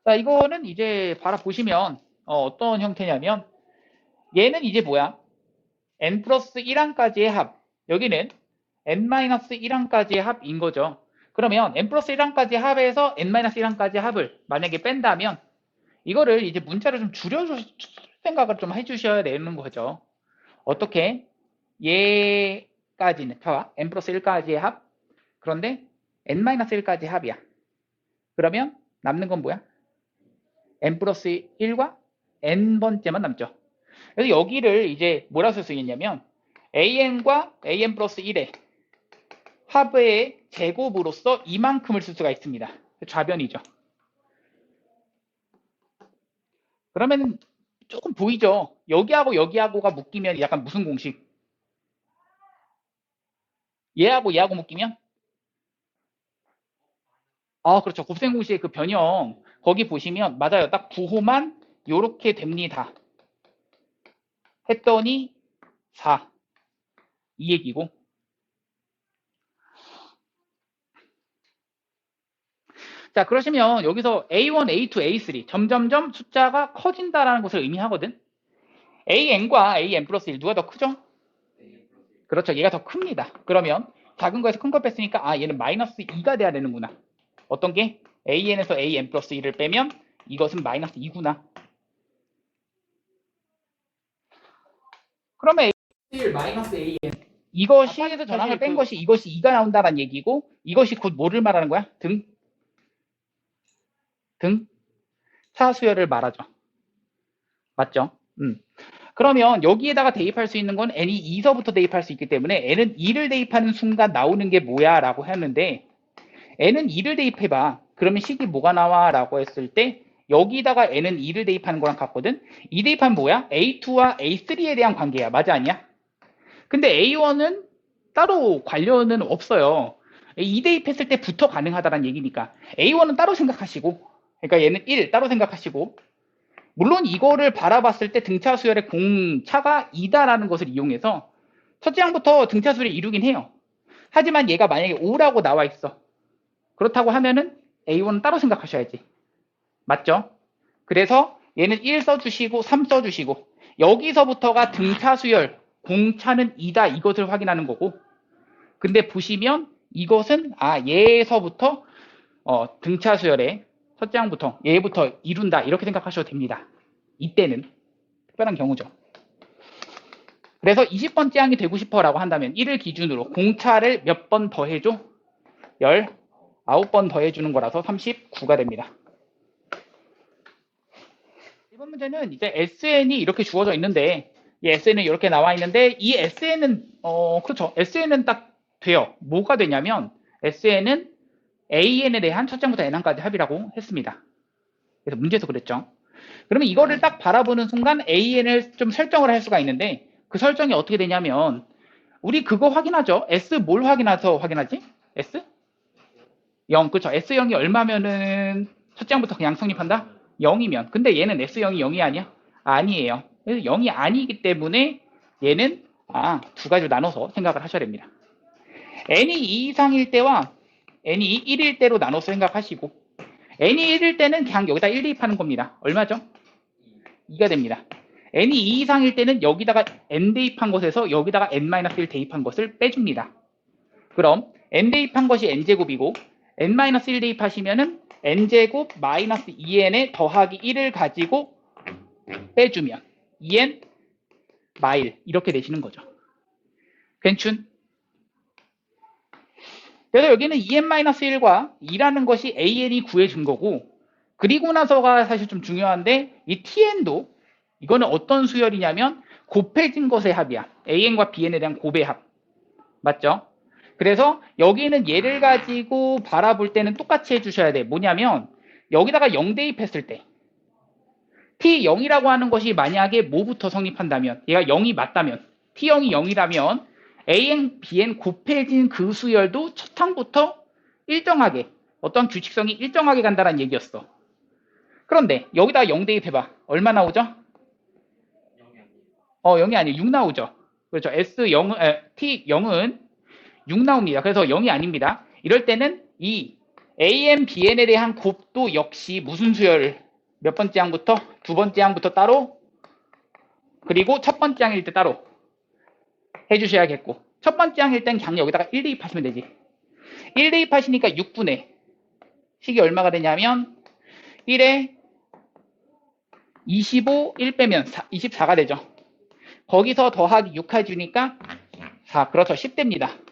자, 이거는 이제 바라보시면 어떤 형태냐면 얘는 이제 뭐야? n 플러스 1항까지의 합. 여기는 n 마이너스 1항까지의 합인 거죠. 그러면 n 플러스 1항까지의 합에서 n 마이너스 1항까지의 합을 만약에 뺀다면 이거를 이제 문자를 좀 줄여줄 생각을 좀 해주셔야 되는 거죠. 어떻게? 얘까지는 봐봐. n 플러스 1까지의 합. 그런데 n 마이너스 1까지의 합이야. 그러면 남는 건 뭐야? n 플러스 1과 n번째만 남죠. 그래서 여기를 이제 뭐라 쓸 수 있냐면 an과 an 플러스 1의 합의 제곱으로서 이만큼을 쓸 수가 있습니다. 좌변이죠. 그러면 조금 보이죠? 여기하고 여기하고가 묶이면 약간 무슨 공식? 얘하고 얘하고 묶이면? 그렇죠. 곱셈 공식의 그 변형 거기 보시면 맞아요. 딱 부호만 요렇게 됩니다. 했더니 4. 이 얘기고. 자, 그러시면 여기서 A1, A2, A3 점점점 숫자가 커진다라는 것을 의미하거든. AN과 AN 플러스 1 누가 더 크죠? 그렇죠. 얘가 더 큽니다. 그러면 작은 거에서 큰 거 뺐으니까 얘는 마이너스 2가 돼야 되는구나. 어떤 게? AN에서 AN 플러스 1을 빼면 이것은 마이너스 2구나. 그러면 A1 마이너스 AN 이것이 에서 전항을 뺀 것이 이것이 2가 나온다는 얘기고 이것이 곧 뭐를 말하는 거야? 차수열을 말하죠. 맞죠? 그러면 여기에다가 대입할 수 있는 건 n이 2서부터 대입할 수 있기 때문에 n은 2를 대입하는 순간 나오는 게 뭐야? 라고 하는데 n은 2를 대입해봐. 그러면 식이 뭐가 나와? 라고 했을 때 여기다가 n은 2를 대입하는 거랑 같거든. 2 대입하면 뭐야? A2와 A3에 대한 관계야. 맞아 아니야? 근데 A1은 따로 관련은 없어요. 2 대입했을 때부터 가능하다는 얘기니까 A1은 따로 생각하시고 그러니까 얘는 1 따로 생각하시고 물론 이거를 바라봤을 때 등차 수열의 공차가 2다라는 것을 이용해서 첫째 항부터 등차 수열이 이루긴 해요. 하지만 얘가 만약에 5라고 나와 있어. 그렇다고 하면은 A1은 따로 생각하셔야지. 맞죠? 그래서 얘는 1 써주시고 3 써주시고 여기서부터가 등차 수열 공차는 2다 이것을 확인하는 거고 근데 보시면 이것은 얘에서부터 등차 수열의 첫째 항부터 얘부터 이룬다 이렇게 생각하셔도 됩니다. 이때는 특별한 경우죠. 그래서 20번째 항이 되고 싶어 라고 한다면 1을 기준으로 공차를 몇 번 더해줘? 19번 더해주는 거라서 39가 됩니다. 이번 문제는 이제 SN이 이렇게 주어져 있는데 이 SN은 이렇게 나와 있는데 이 SN은 그렇죠. SN은 딱 돼요. 뭐가 되냐면 SN은 AN에 대한 첫째 항부터 N항까지 합이라고 했습니다. 그래서 문제에서 그랬죠. 그러면 이거를 딱 바라보는 순간 AN을 좀 설정을 할 수가 있는데 그 설정이 어떻게 되냐면 우리 그거 확인하죠. S 뭘 확인해서 확인하지? S? 0. 그렇죠. S0이 얼마면은 첫째 항부터 그냥 성립한다? 0이면. 근데 얘는 S0이 0이 아니야? 아니에요. 그래서 0이 아니기 때문에 얘는 두 가지로 나눠서 생각을 하셔야 됩니다. n이 2 이상일 때와 n이 1일 때로 나눠서 생각하시고 n이 1일 때는 그냥 여기다 1 대입하는 겁니다. 얼마죠? 2가 됩니다. n이 2 이상일 때는 여기다가 n 대입한 것에서 여기다가 n-1 대입한 것을 빼줍니다. 그럼 n 대입한 것이 n제곱이고 n-1 대입하시면은 n제곱 마이너스 2n에 더하기 1을 가지고 빼주면 2n 마일 이렇게 되시는 거죠. 괜춘? 그래서 여기는 2n-1과 2라는 것이 an이 구해준 거고 그리고 나서가 사실 좀 중요한데 이 tn도 이거는 어떤 수열이냐면 곱해진 것의 합이야. an과 bn에 대한 곱의 합. 맞죠? 그래서 여기는 얘를 가지고 바라볼 때는 똑같이 해주셔야 돼. 뭐냐면 여기다가 0 대입했을 때 t0이라고 하는 것이 만약에 뭐부터 성립한다면 얘가 0이 맞다면 t0이 0이라면 an, bn 곱해진 그 수열도 첫 항부터 일정하게 어떤 규칙성이 일정하게 간다는 얘기였어. 그런데 여기다가 0 대입해봐. 얼마 나오죠? 0이 아니에요. 6 나오죠. 그렇죠. T0은 6 나옵니다. 그래서 0이 아닙니다. 이럴 때는 이 AM, BN에 대한 곱도 역시 무슨 수열 몇 번째 항부터? 두 번째 항부터 따로, 그리고 첫 번째 항일 때 따로 해주셔야겠고, 첫 번째 항일 땐 그냥 여기다가 1 대입하시면 되지. 1 대입하시니까 6분의 식이 얼마가 되냐면 1에 25, 1 빼면 24가 되죠. 거기서 더하기 6 해주니까 4, 그렇죠. 10대입니다.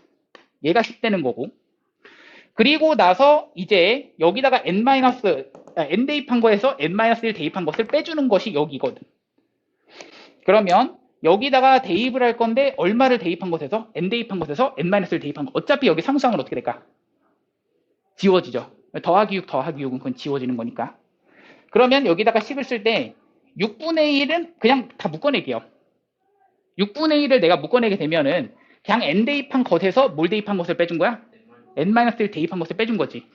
얘가 10대는 거고. 그리고 나서 이제 여기다가 n 대입한 거에서 n-1 대입한 것을 빼주는 것이 여기거든. 그러면 여기다가 대입을 할 건데 얼마를 대입한 것에서 n 대입한 것에서 n-1을 대입한 거. 어차피 여기 상수항은 어떻게 될까? 지워지죠. 더하기 6 더하기 6은 그건 지워지는 거니까. 그러면 여기다가 식을 쓸 때 6분의 1은 그냥 다 묶어낼게요. 6분의 1을 내가 묶어내게 되면은 그냥 n 대입한 것에서 뭘 대입한 것을 빼준 거야? n-1 대입한 것을 빼준 거지.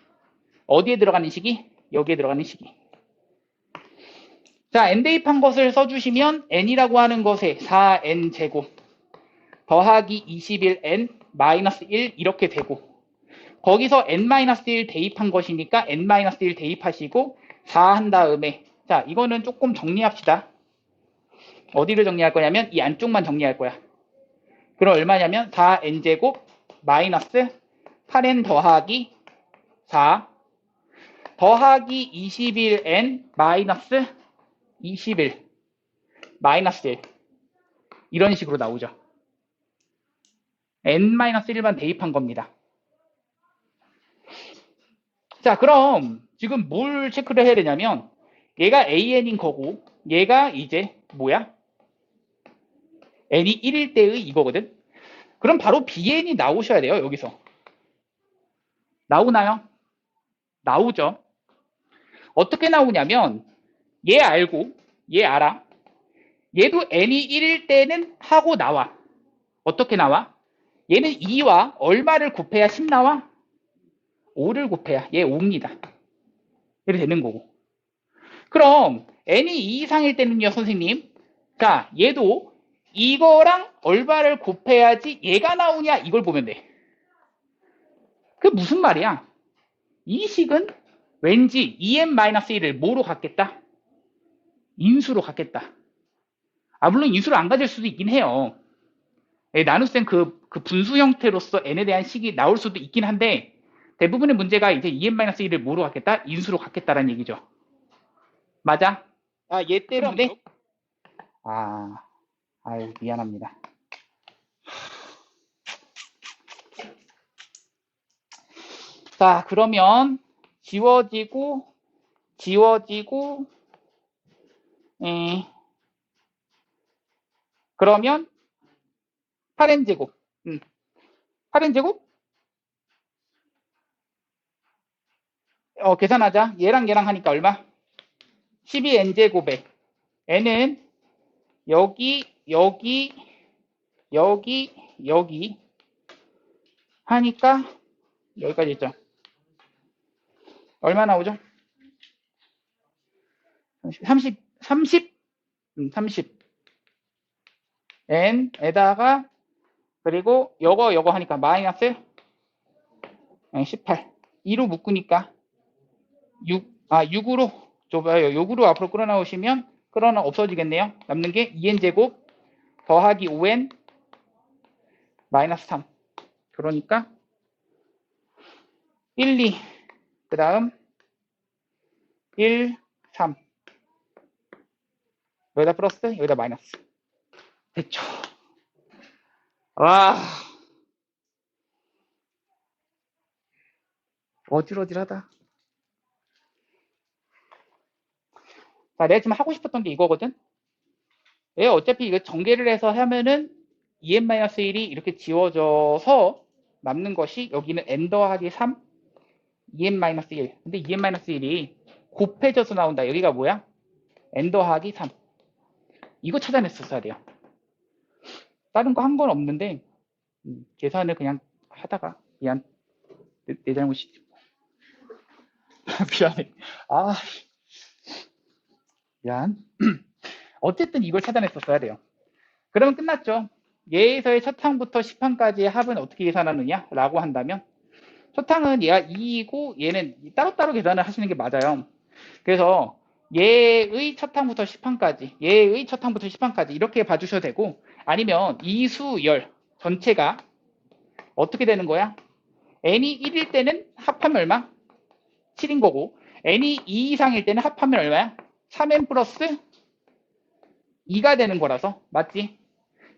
어디에 들어가는 식이? 여기에 들어가는 식이. 자, n 대입한 것을 써주시면 n이라고 하는 것에 4n 제곱 더하기 21n 마이너스 1 이렇게 되고, 거기서 n-1 대입한 것이니까 n-1 대입하시고 4 한 다음에, 자, 이거는 조금 정리합시다. 어디를 정리할 거냐면 이 안쪽만 정리할 거야. 그럼 얼마냐면 4n제곱 마이너스 8n 더하기 4 더하기 21n 마이너스 21 마이너스 1 이런 식으로 나오죠. n-1만 대입한 겁니다. 자, 그럼 지금 뭘 체크를 해야 되냐면 얘가 an인 거고 얘가 이제 뭐야? n이 1일 때의 이거거든. 그럼 바로 bn이 나오셔야 돼요. 여기서 나오나요? 나오죠. 어떻게 나오냐면 얘 알고 얘 알아. 얘도 n이 1일 때는 하고 나와. 어떻게 나와? 얘는 2와 얼마를 곱해야 10 나와? 5를 곱해야 얘 5입니다. 이렇게 되는 거고. 그럼 n이 2 이상일 때는요, 선생님. 자, 얘도 이거랑 얼마를 곱해야지 얘가 나오냐 이걸 보면 돼. 그게 무슨 말이야? 이 식은 왠지 en-1을 뭐로 갖겠다? 인수로 갖겠다. 아, 물론 인수를 안 가질 수도 있긴 해요. 나눗셈 그 분수 형태로서 n에 대한 식이 나올 수도 있긴 한데, 대부분의 문제가 이제 en-1을 뭐로 갖겠다? 인수로 갖겠다라는 얘기죠. 맞아? 아, 얘 때문에? 아유, 미안합니다. 자, 그러면 지워지고 그러면 8n제곱 8n제곱? 계산하자. 얘랑 하니까 얼마? 12n제곱에 n은 여기 하니까 여기까지 있죠. 얼마 나오죠? 30 n에다가 그리고 요거 하니까 마이너스 18 2로 묶으니까 6으로 좁아요. 6으로 앞으로 끌어나오시면 없어지겠네요. 남는 게 2n제곱 더하기 5n 마이너스 3. 그러니까 1, 2 그 다음 1, 3 여기다 플러스 여기다 마이너스 됐죠. 와, 어질어질하다. 자, 내가 지금 하고 싶었던 게 이거거든. 어차피 이거 전개를 해서 하면은 en-1이 이렇게 지워져서 남는 것이 여기는 n 더하기 3 en-1. 근데 en-1이 곱해져서 나온다. 여기가 뭐야? n 더하기 3. 이거 찾아냈었어야 돼요. 다른 거 한 건 없는데 계산을 그냥 하다가 미안, 내 잘못이지. 미안해. 미안. 어쨌든 이걸 찾아냈었어야 돼요. 그러면 끝났죠. 얘에서의 첫 항부터 10항까지의 합은 어떻게 계산하느냐 라고 한다면 초탕은 얘가 2이고 얘는 따로따로 계산을 하시는 게 맞아요. 그래서 얘의 첫항부터 10항까지, 얘의 첫항부터 10항까지 이렇게 봐주셔도 되고, 아니면 이수열 전체가 어떻게 되는 거야? n이 1일 때는 합하면 얼마? 7인 거고, n이 2 이상일 때는 합하면 얼마야? 3n 플러스 2가 되는 거라서, 맞지?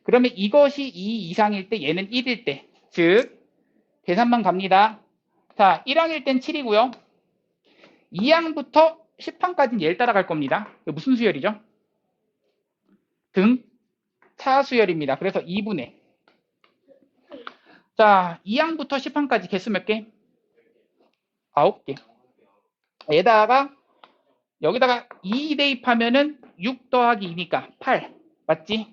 그러면 이것이 2 이상일 때 얘는 1일 때, 즉 계산만 갑니다. 자, 1항일 땐 7이고요. 2항부터 10항까지는 얘를 따라갈 겁니다. 이거 무슨 수열이죠? 등 차수열입니다. 그래서 2분의. 자, 2항부터 10항까지 개수 몇 개? 9개. 여기다가 2 대입하면은 6 더하기 2니까 8. 맞지?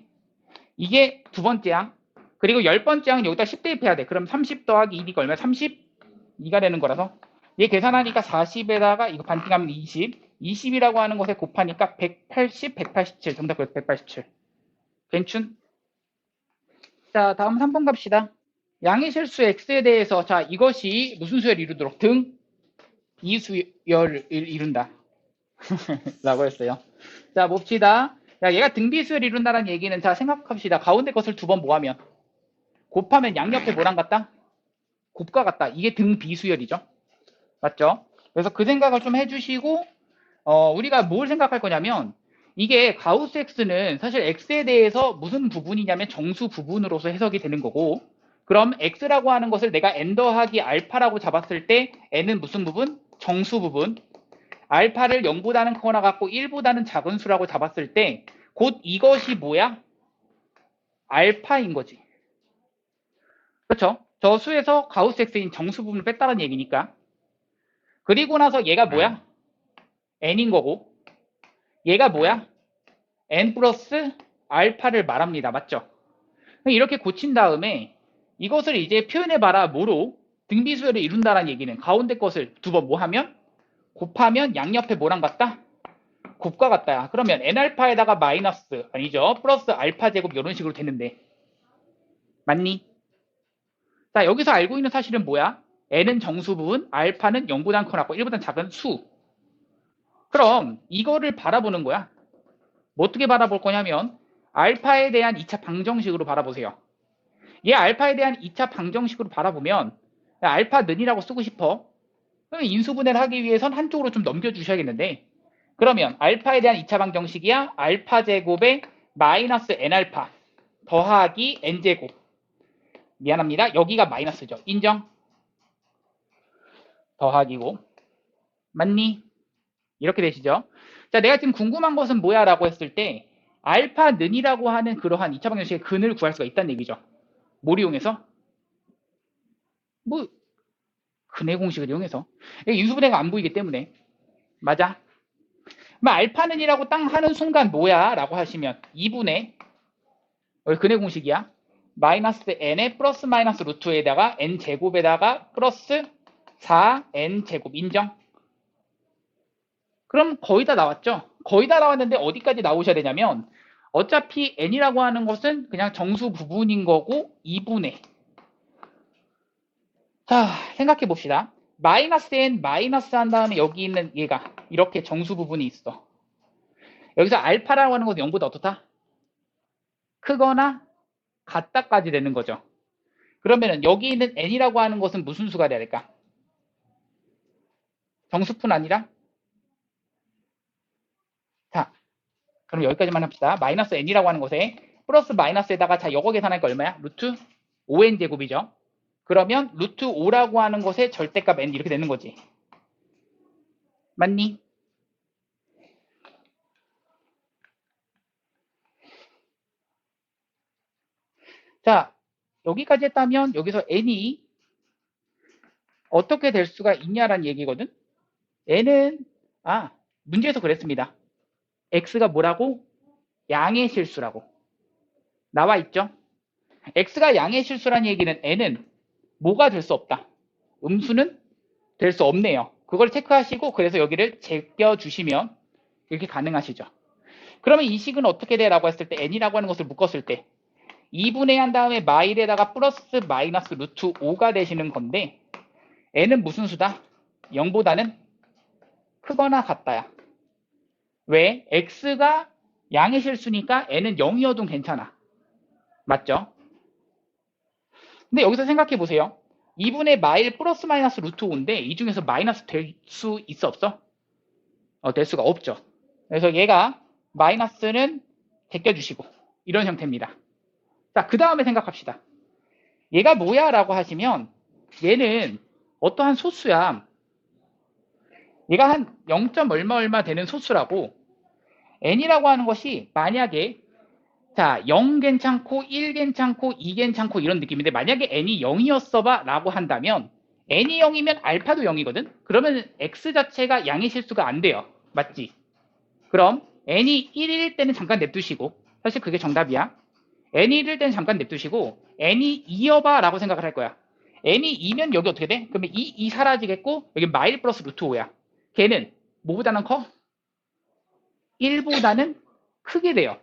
이게 두 번째 항. 그리고 10번째 항은 여기다 10 대입해야 돼. 그럼 30 더하기 2니까 얼마야? 32가 되는 거라서. 얘 계산하니까 40에다가 이거 반띵하면 20. 20이라고 하는 것에 곱하니까 180, 187. 정답 그래서 187. 괜춘? 자, 다음 3번 갑시다. 양의 실수 x에 대해서 자 이것이 무슨 수열을 이루도록 등 이수열을 이룬다 라고 했어요. 자 봅시다. 야, 얘가 등비수열을 이룬다는 얘기는 자 생각합시다. 가운데 것을 두 번 모으면 곱하면 양옆에 뭐랑 같다? 곱과 같다. 이게 등비수열이죠. 맞죠? 그래서 그 생각을 좀 해주시고 우리가 뭘 생각할 거냐면 이게 가우스 x는 사실 x에 대해서 무슨 부분이냐면 정수 부분으로서 해석이 되는 거고 그럼 x라고 하는 것을 내가 n 더하기 알파라고 잡았을 때 n은 무슨 부분? 정수 부분. 알파를 0보다는 크거나 같고 1보다는 작은 수라고 잡았을 때 곧 이것이 뭐야? 알파인 거지. 그렇죠? 저 수에서 가우스 x인 정수 부분을 뺐다는 얘기니까. 그리고 나서 얘가 뭐야? n인 거고 얘가 뭐야? n 플러스 알파를 말합니다. 맞죠? 이렇게 고친 다음에 이것을 이제 표현해봐라. 뭐로? 등비수열을 이룬다는 얘기는 가운데 것을 두 번 뭐 하면? 곱하면 양옆에 뭐랑 같다? 곱과 같다. 그러면 n알파에다가 마이너스 아니죠. 플러스 알파 제곱 이런 식으로 되는데 맞니? 자 여기서 알고 있는 사실은 뭐야? n은 정수 부분, 알파는 0보다 커나고 1보다 작은 수. 그럼 이거를 바라보는 거야. 뭐 어떻게 바라볼 거냐면 알파에 대한 2차 방정식으로 바라보세요. 얘 알파에 대한 2차 방정식으로 바라보면 알파 는이라고 쓰고 싶어. 인수분해를 하기 위해선 한쪽으로 좀 넘겨주셔야겠는데 그러면 알파에 대한 2차 방정식이야. 알파 제곱에 마이너스 n알파 더하기 n제곱. 미안합니다. 여기가 마이너스죠. 인정? 더하기고. 맞니? 이렇게 되시죠? 자, 내가 지금 궁금한 것은 뭐야? 라고 했을 때 알파 는이라고 하는 그러한 2차 방정식의 근을 구할 수가 있다는 얘기죠. 뭘 이용해서? 뭐 근의 공식을 이용해서. 인수분해가 안 보이기 때문에. 맞아? 그럼 알파는이라고 딱 하는 순간 뭐야? 라고 하시면 2분의 근의 공식이야. 마이너스 n에 플러스 마이너스 루트에다가 n제곱에다가 플러스 4n제곱 인정? 그럼 거의 다 나왔죠? 거의 다 나왔는데 어디까지 나오셔야 되냐면 어차피 n이라고 하는 것은 그냥 정수 부분인 거고 2분의 자 생각해 봅시다. 마이너스 n 마이너스 한 다음에 여기 있는 얘가 이렇게 정수 부분이 있어. 여기서 알파라고 하는 것은 0보다 어떻다? 크거나 같다까지 되는 거죠. 그러면은 여기 있는 n이라고 하는 것은 무슨 수가 돼야 될까? 정수뿐 아니라 자 그럼 여기까지만 합시다. 마이너스 n이라고 하는 것에 플러스 마이너스에다가 자 이거 계산하니까 얼마야? 루트 5n 제곱이죠. 그러면 루트 5라고 하는 것의 절대값 n 이렇게 되는 거지. 맞니? 자 여기까지 했다면 여기서 n이 어떻게 될 수가 있냐라는 얘기거든. n은 문제에서 그랬습니다. x가 뭐라고? 양의 실수라고 나와 있죠. x가 양의 실수라는 얘기는 n은 뭐가 될 수 없다. 음수는 될 수 없네요. 그걸 체크하시고 그래서 여기를 제껴주시면 이렇게 가능하시죠. 그러면 이 식은 어떻게 돼? 라고 했을 때 n이라고 하는 것을 묶었을 때 2분의 한 다음에 마일에다가 플러스 마이너스 루트 5가 되시는 건데 n은 무슨 수다? 0보다는 크거나 같다야. 왜? x가 양의 실수니까 n은 0이어도 괜찮아. 맞죠? 근데 여기서 생각해 보세요. 2분의 마일 플러스 마이너스 루트 5인데 이 중에서 마이너스 될 수 있어 없어? 될 수가 없죠. 그래서 얘가 마이너스는 제껴주시고 이런 형태입니다. 자, 그 다음에 생각합시다. 얘가 뭐야? 라고 하시면 얘는 어떠한 소수야. 얘가 한 0. 얼마 얼마 되는 소수라고 n이라고 하는 것이 만약에 자 0 괜찮고 1 괜찮고 2 괜찮고 이런 느낌인데 만약에 n이 0이었어 봐 라고 한다면 n이 0이면 알파도 0이거든. 그러면 x 자체가 양의 실수가 안 돼요. 맞지? 그럼 n이 1일 때는 잠깐 냅두시고 사실 그게 정답이야. n이 1일 때는 잠깐 냅두시고 n이 2여봐 라고 생각을 할 거야. n이 2면 여기 어떻게 돼? 그러면 2 사라지겠고 여기 마일 플러스 루트 5야. 걔는 뭐보다는 커? 1보다는 크게 돼요.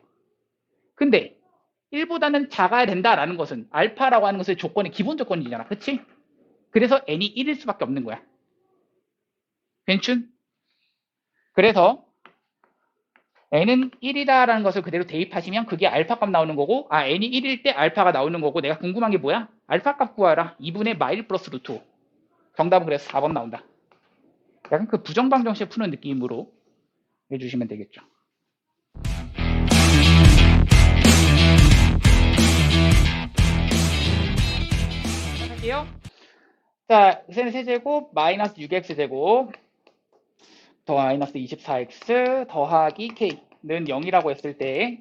근데 1보다는 작아야 된다라는 것은 알파라고 하는 것의 조건이 기본 조건이잖아. 그치? 그래서 n이 1일 수밖에 없는 거야. 괜춘? 그래서 n은 1이다라는 것을 그대로 대입하시면 그게 알파 값 나오는 거고 n이 1일 때 알파가 나오는 거고 내가 궁금한 게 뭐야? 알파 값 구하라. 2분의 마일 플러스 루트 5. 정답은 그래서 4번 나온다. 약간 그 부정방정식 푸는 느낌으로 해주시면 되겠죠. 할게요. 자, 세제곱 마이너스 6x제곱 더 마이너스 24x 더하기 k는 0이라고 했을 때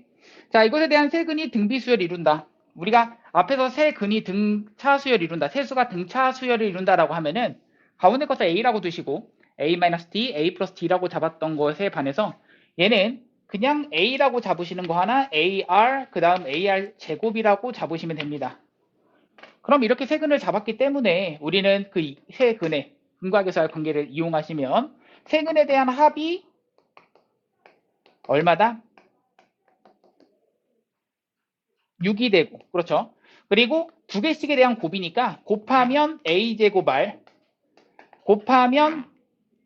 자, 이것에 대한 세근이 등비수열을 이룬다. 우리가 앞에서 세근이 등차수열을 이룬다. 세수가 등차수열을 이룬다라고 하면은 가운데 것을 a라고 두시고 a-d, a 플러스 d라고 잡았던 것에 반해서 얘는 그냥 a라고 잡으시는 거 하나 ar 그 다음 ar 제곱이라고 잡으시면 됩니다. 그럼 이렇게 세근을 잡았기 때문에 우리는 그 세근의 근과계수할 관계를 이용하시면 세근에 대한 합이 얼마다? 6이 되고 그렇죠. 그리고 두 개씩에 대한 곱이니까 곱하면 a제곱 r 곱하면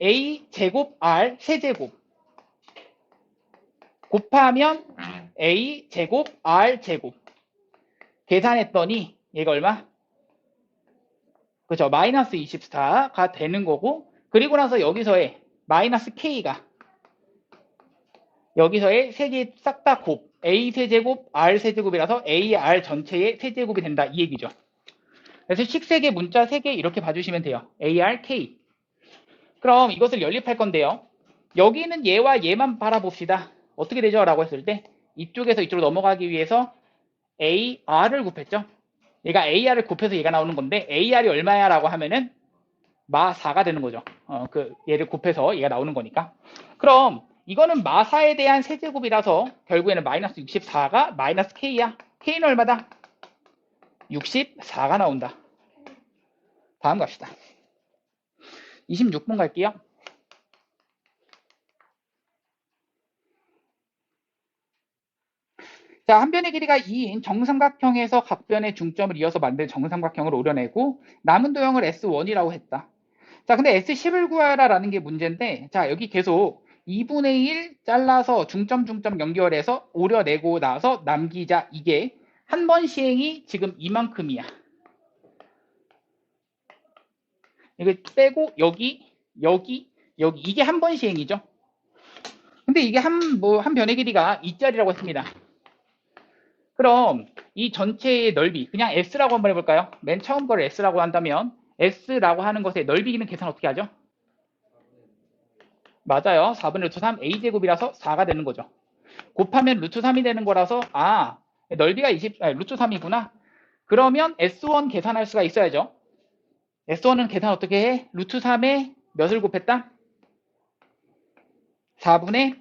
a제곱 r 세제곱 곱하면 a제곱 r 제곱 계산했더니 얘가 얼마? 그렇죠. 마이너스 24가 되는 거고 그리고 나서 여기서의 마이너스 k가 여기서의 세개 싹 다 곱 a 세제곱 r 세제곱이라서 ar 전체의 세제곱이 된다 이 얘기죠. 그래서 식세개 문자 3개 이렇게 봐주시면 돼요. ar, k. 그럼 이것을 연립할 건데요. 여기는 얘와 얘만 바라봅시다. 어떻게 되죠? 라고 했을 때 이쪽에서 이쪽으로 넘어가기 위해서 ar을 곱했죠. 얘가 ar을 곱해서 얘가 나오는 건데 ar이 얼마야? 라고 하면은 마 4가 되는 거죠. 얘를 곱해서 얘가 나오는 거니까. 그럼 이거는 마사에 대한 세제곱이라서 결국에는 마이너스 64가 마이너스 k야. k는 얼마다? 64가 나온다. 다음 갑시다. 26번 갈게요. 자, 한 변의 길이가 2인 정삼각형에서 각 변의 중점을 이어서 만든 정삼각형을 오려내고 남은 도형을 S1이라고 했다. 자, 근데 S10을 구하라 라는 게 문제인데 자, 여기 계속 2분의 1 잘라서 중점 연결해서 오려내고 나서 남기자. 이게 한 번 시행이 지금 이만큼이야. 이거 빼고 여기 이게 한 번 시행이죠. 근데 이게 한 변의 길이가 2짜리라고 했습니다. 그럼 이 전체의 넓이 그냥 S라고 한번 해볼까요? 맨 처음 걸 S라고 한다면 S라고 하는 것의 넓이는 계산 어떻게 하죠? 맞아요. 4분의 루트 3 A제곱이라서 4가 되는 거죠. 곱하면 루트 3이 되는 거라서 넓이가 루트 3이구나. 그러면 S1 계산할 수가 있어야죠. S1은 계산 어떻게 해? 루트 3에 몇을 곱했다? 4분의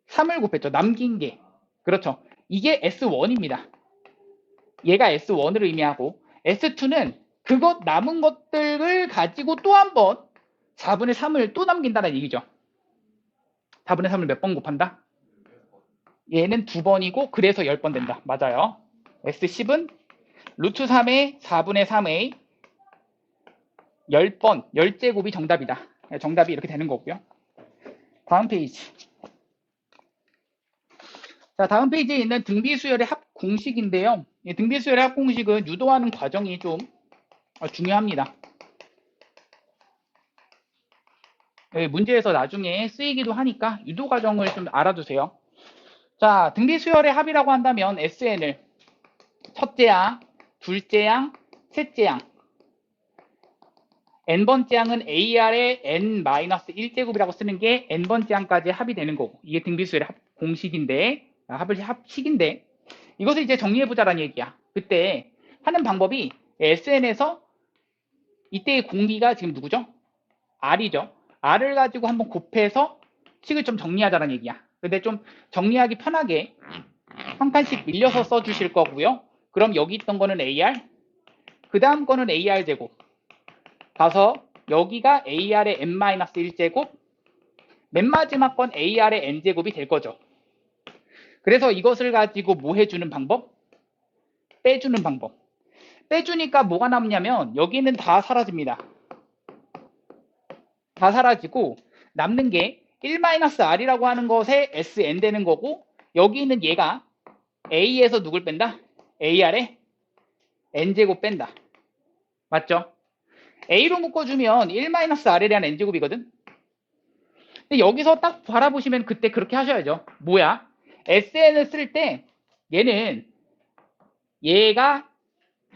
3을 곱했죠. 남긴 게. 그렇죠. 이게 S1입니다. 얘가 S1을 의미하고 S2는 그것 남은 것들을 가지고 또 한 번 4분의 3을 또 남긴다는 얘기죠. 4분의 3을 몇 번 곱한다? 얘는 2번이고 그래서 10번 된다. 맞아요. S10은 루트 3의 4분의 3의 10번, 10제곱이 정답이다. 정답이 이렇게 되는 거고요. 다음 페이지. 자, 다음 페이지에 있는 등비수열의 합 공식인데요. 이 등비수열의 합 공식은 유도하는 과정이 좀 중요합니다. 문제에서 나중에 쓰이기도 하니까 유도 과정을 좀 알아두세요. 자, 등비수열의 합이라고 한다면 SN을 첫째 양, 둘째 양, 셋째 양, n번째 양은 AR의 n-1제곱이라고 쓰는 게 n번째 양까지 합이 되는 거고, 이게 등비수열의 합 공식인데, 합식인데, 이것을 이제 정리해보자라는 얘기야. 그때 하는 방법이 SN에서 이때의 공비가 지금 누구죠? R이죠. R을 가지고 한번 곱해서 식을 좀 정리하자라는 얘기야. 근데 좀 정리하기 편하게 한 칸씩 밀려서 써주실 거고요. 그럼 여기 있던 거는 AR, 그 다음 거는 AR 제곱. 가서 여기가 AR의 n-1제곱, 맨 마지막 건 AR의 n제곱이 될 거죠. 그래서 이것을 가지고 뭐 해주는 방법? 빼주는 방법. 빼주니까 뭐가 남냐면 여기는 다 사라집니다. 다 사라지고 남는 게 1-R이라고 하는 것에 SN 되는 거고, 여기 있는 얘가 A에서 누굴 뺀다? AR의 N제곱 뺀다. 맞죠? A로 묶어주면 1-R에 대한 N제곱이거든? 근데 여기서 딱 바라보시면 그때 그렇게 하셔야죠. 뭐야? SN을 쓸 때 얘는 얘가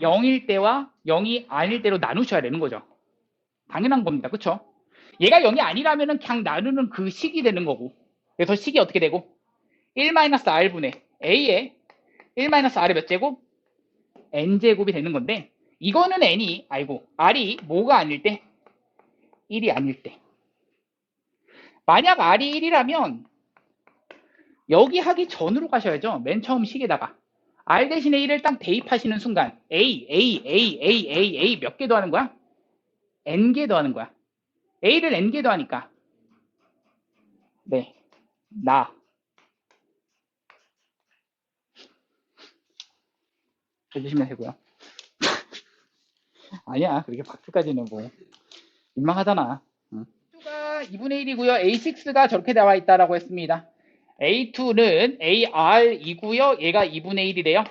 0일 때와 0이 아닐 때로 나누셔야 되는 거죠. 당연한 겁니다. 그쵸? 얘가 0이 아니라면 그냥 나누는 그 식이 되는 거고, 그래서 식이 어떻게 되고 1-R분의 A의 1-R의 몇 제곱? N제곱이 되는 건데, 이거는 N이 아니고 R이 뭐가 아닐 때? 1이 아닐 때. 만약 R이 1이라면 여기 하기 전으로 가셔야죠. 맨 처음 식에다가 R 대신에 1을 딱 대입하시는 순간 A 몇 개 더하는 거야? N개 더하는 거야. A를 N개 더하니까 네, 해주시면 되고요. 아니야, 그렇게 박수까지는 뭐 민망하잖아. A2가 2분의 1이고요. A6가 저렇게 나와 있다라고 했습니다. A2는 AR이고요. 얘가 2분의 1이래요.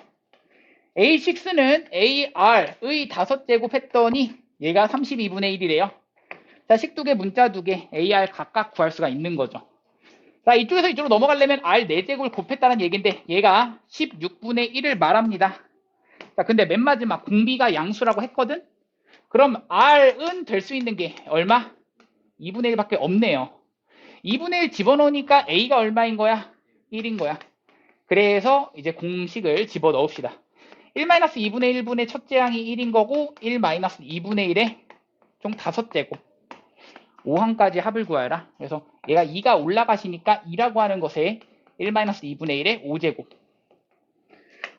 A6는 AR의 5제곱 했더니 얘가 32분의 1이래요. 자, 식 2개, 문자 2개, AR 각각 구할 수가 있는 거죠. 자, 이쪽에서 이쪽으로 넘어가려면 R 4제곱을 곱했다는 얘기인데 얘가 16분의 1을 말합니다. 자, 근데 맨 마지막 공비가 양수라고 했거든? 그럼 R은 될 수 있는 게 얼마? 2분의 1밖에 없네요. 2분의 1 집어넣으니까 A가 얼마인 거야? 1인 거야. 그래서 이제 공식을 집어넣읍시다. 1-2분의 1분의 첫째 양이 1인 거고 1-2분의 1의 총 5제곱 5항까지 합을 구하라. 그래서 얘가 2가 올라가시니까 2라고 하는 것에 1-2분의 1의 5제곱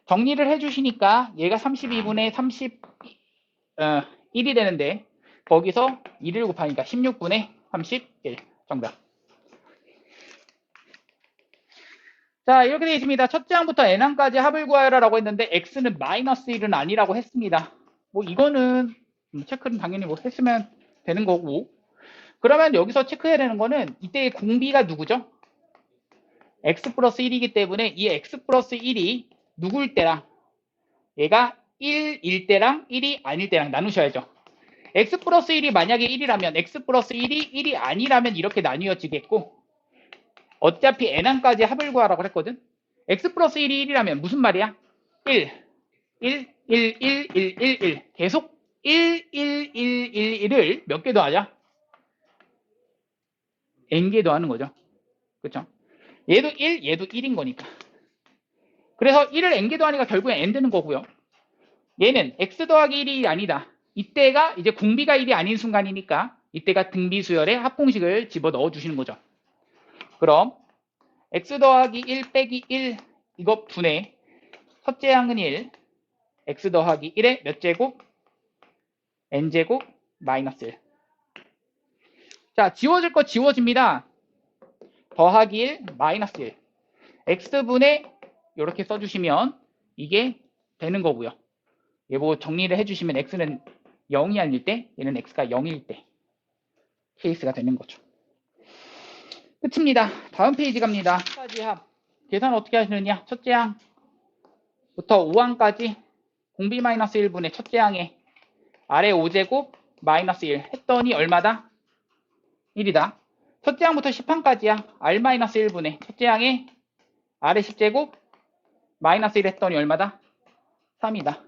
정리를 해주시니까 얘가 32분의 1이 되는데 거기서 2를 곱하니까 16분의 31 정답. 자, 이렇게 되어 있습니다. 첫째 항부터 n항까지 합을 구하여라 라고 했는데 x는 마이너스 1은 아니라고 했습니다. 뭐 이거는 체크는 당연히 뭐 했으면 되는 거고, 그러면 여기서 체크해야 되는 거는 이때의 공비가 누구죠? x 플러스 1이기 때문에 이 x 플러스 1이 누구일 때랑 얘가 1일 때랑 1이 아닐 때랑 나누셔야죠. x 플러스 1이 만약에 1이라면 x 플러스 1이 1이 아니라면 이렇게 나뉘어지겠고, 어차피 n항까지 합을 구하라고 했거든. x 플러스 1이 1이라면 무슨 말이야? 1, 1, 1, 1, 1, 1, 1 계속 1, 1, 1, 1, 1을 몇 개 더하자? n개 더하는 거죠. 그쵸? 얘도 1, 얘도 1인 거니까. 그래서 1을 n개 더하니까 결국엔 n 되는 거고요. 얘는 x 더하기 1이 아니다. 이때가 이제 공비가 1이 아닌 순간이니까 이때가 등비수열의 합공식을 집어넣어 주시는 거죠. 그럼 x 더하기 1 빼기 1 이거 분의 첫째 항은 1 x 더하기 1의 몇 제곱? n제곱 마이너스 1. 자, 지워질 거 지워집니다. 더하기 1 마이너스 1 x분의 이렇게 써주시면 이게 되는 거고요. 이거 정리를 해주시면 x는 0이 아닐 때, 얘는 x가 0일 때 케이스가 되는 거죠. 끝입니다. 다음 페이지 갑니다. 까지 합. 계산 어떻게 하시느냐? 첫째 항부터 5항까지 공비-1분의 첫째 항에 아래 5제곱 마이너스 1 했더니 얼마다? 1이다. 첫째 항부터 10항까지야. R-1분의 첫째 항에 아래 10제곱 마이너스 1 했더니 얼마다? 3이다.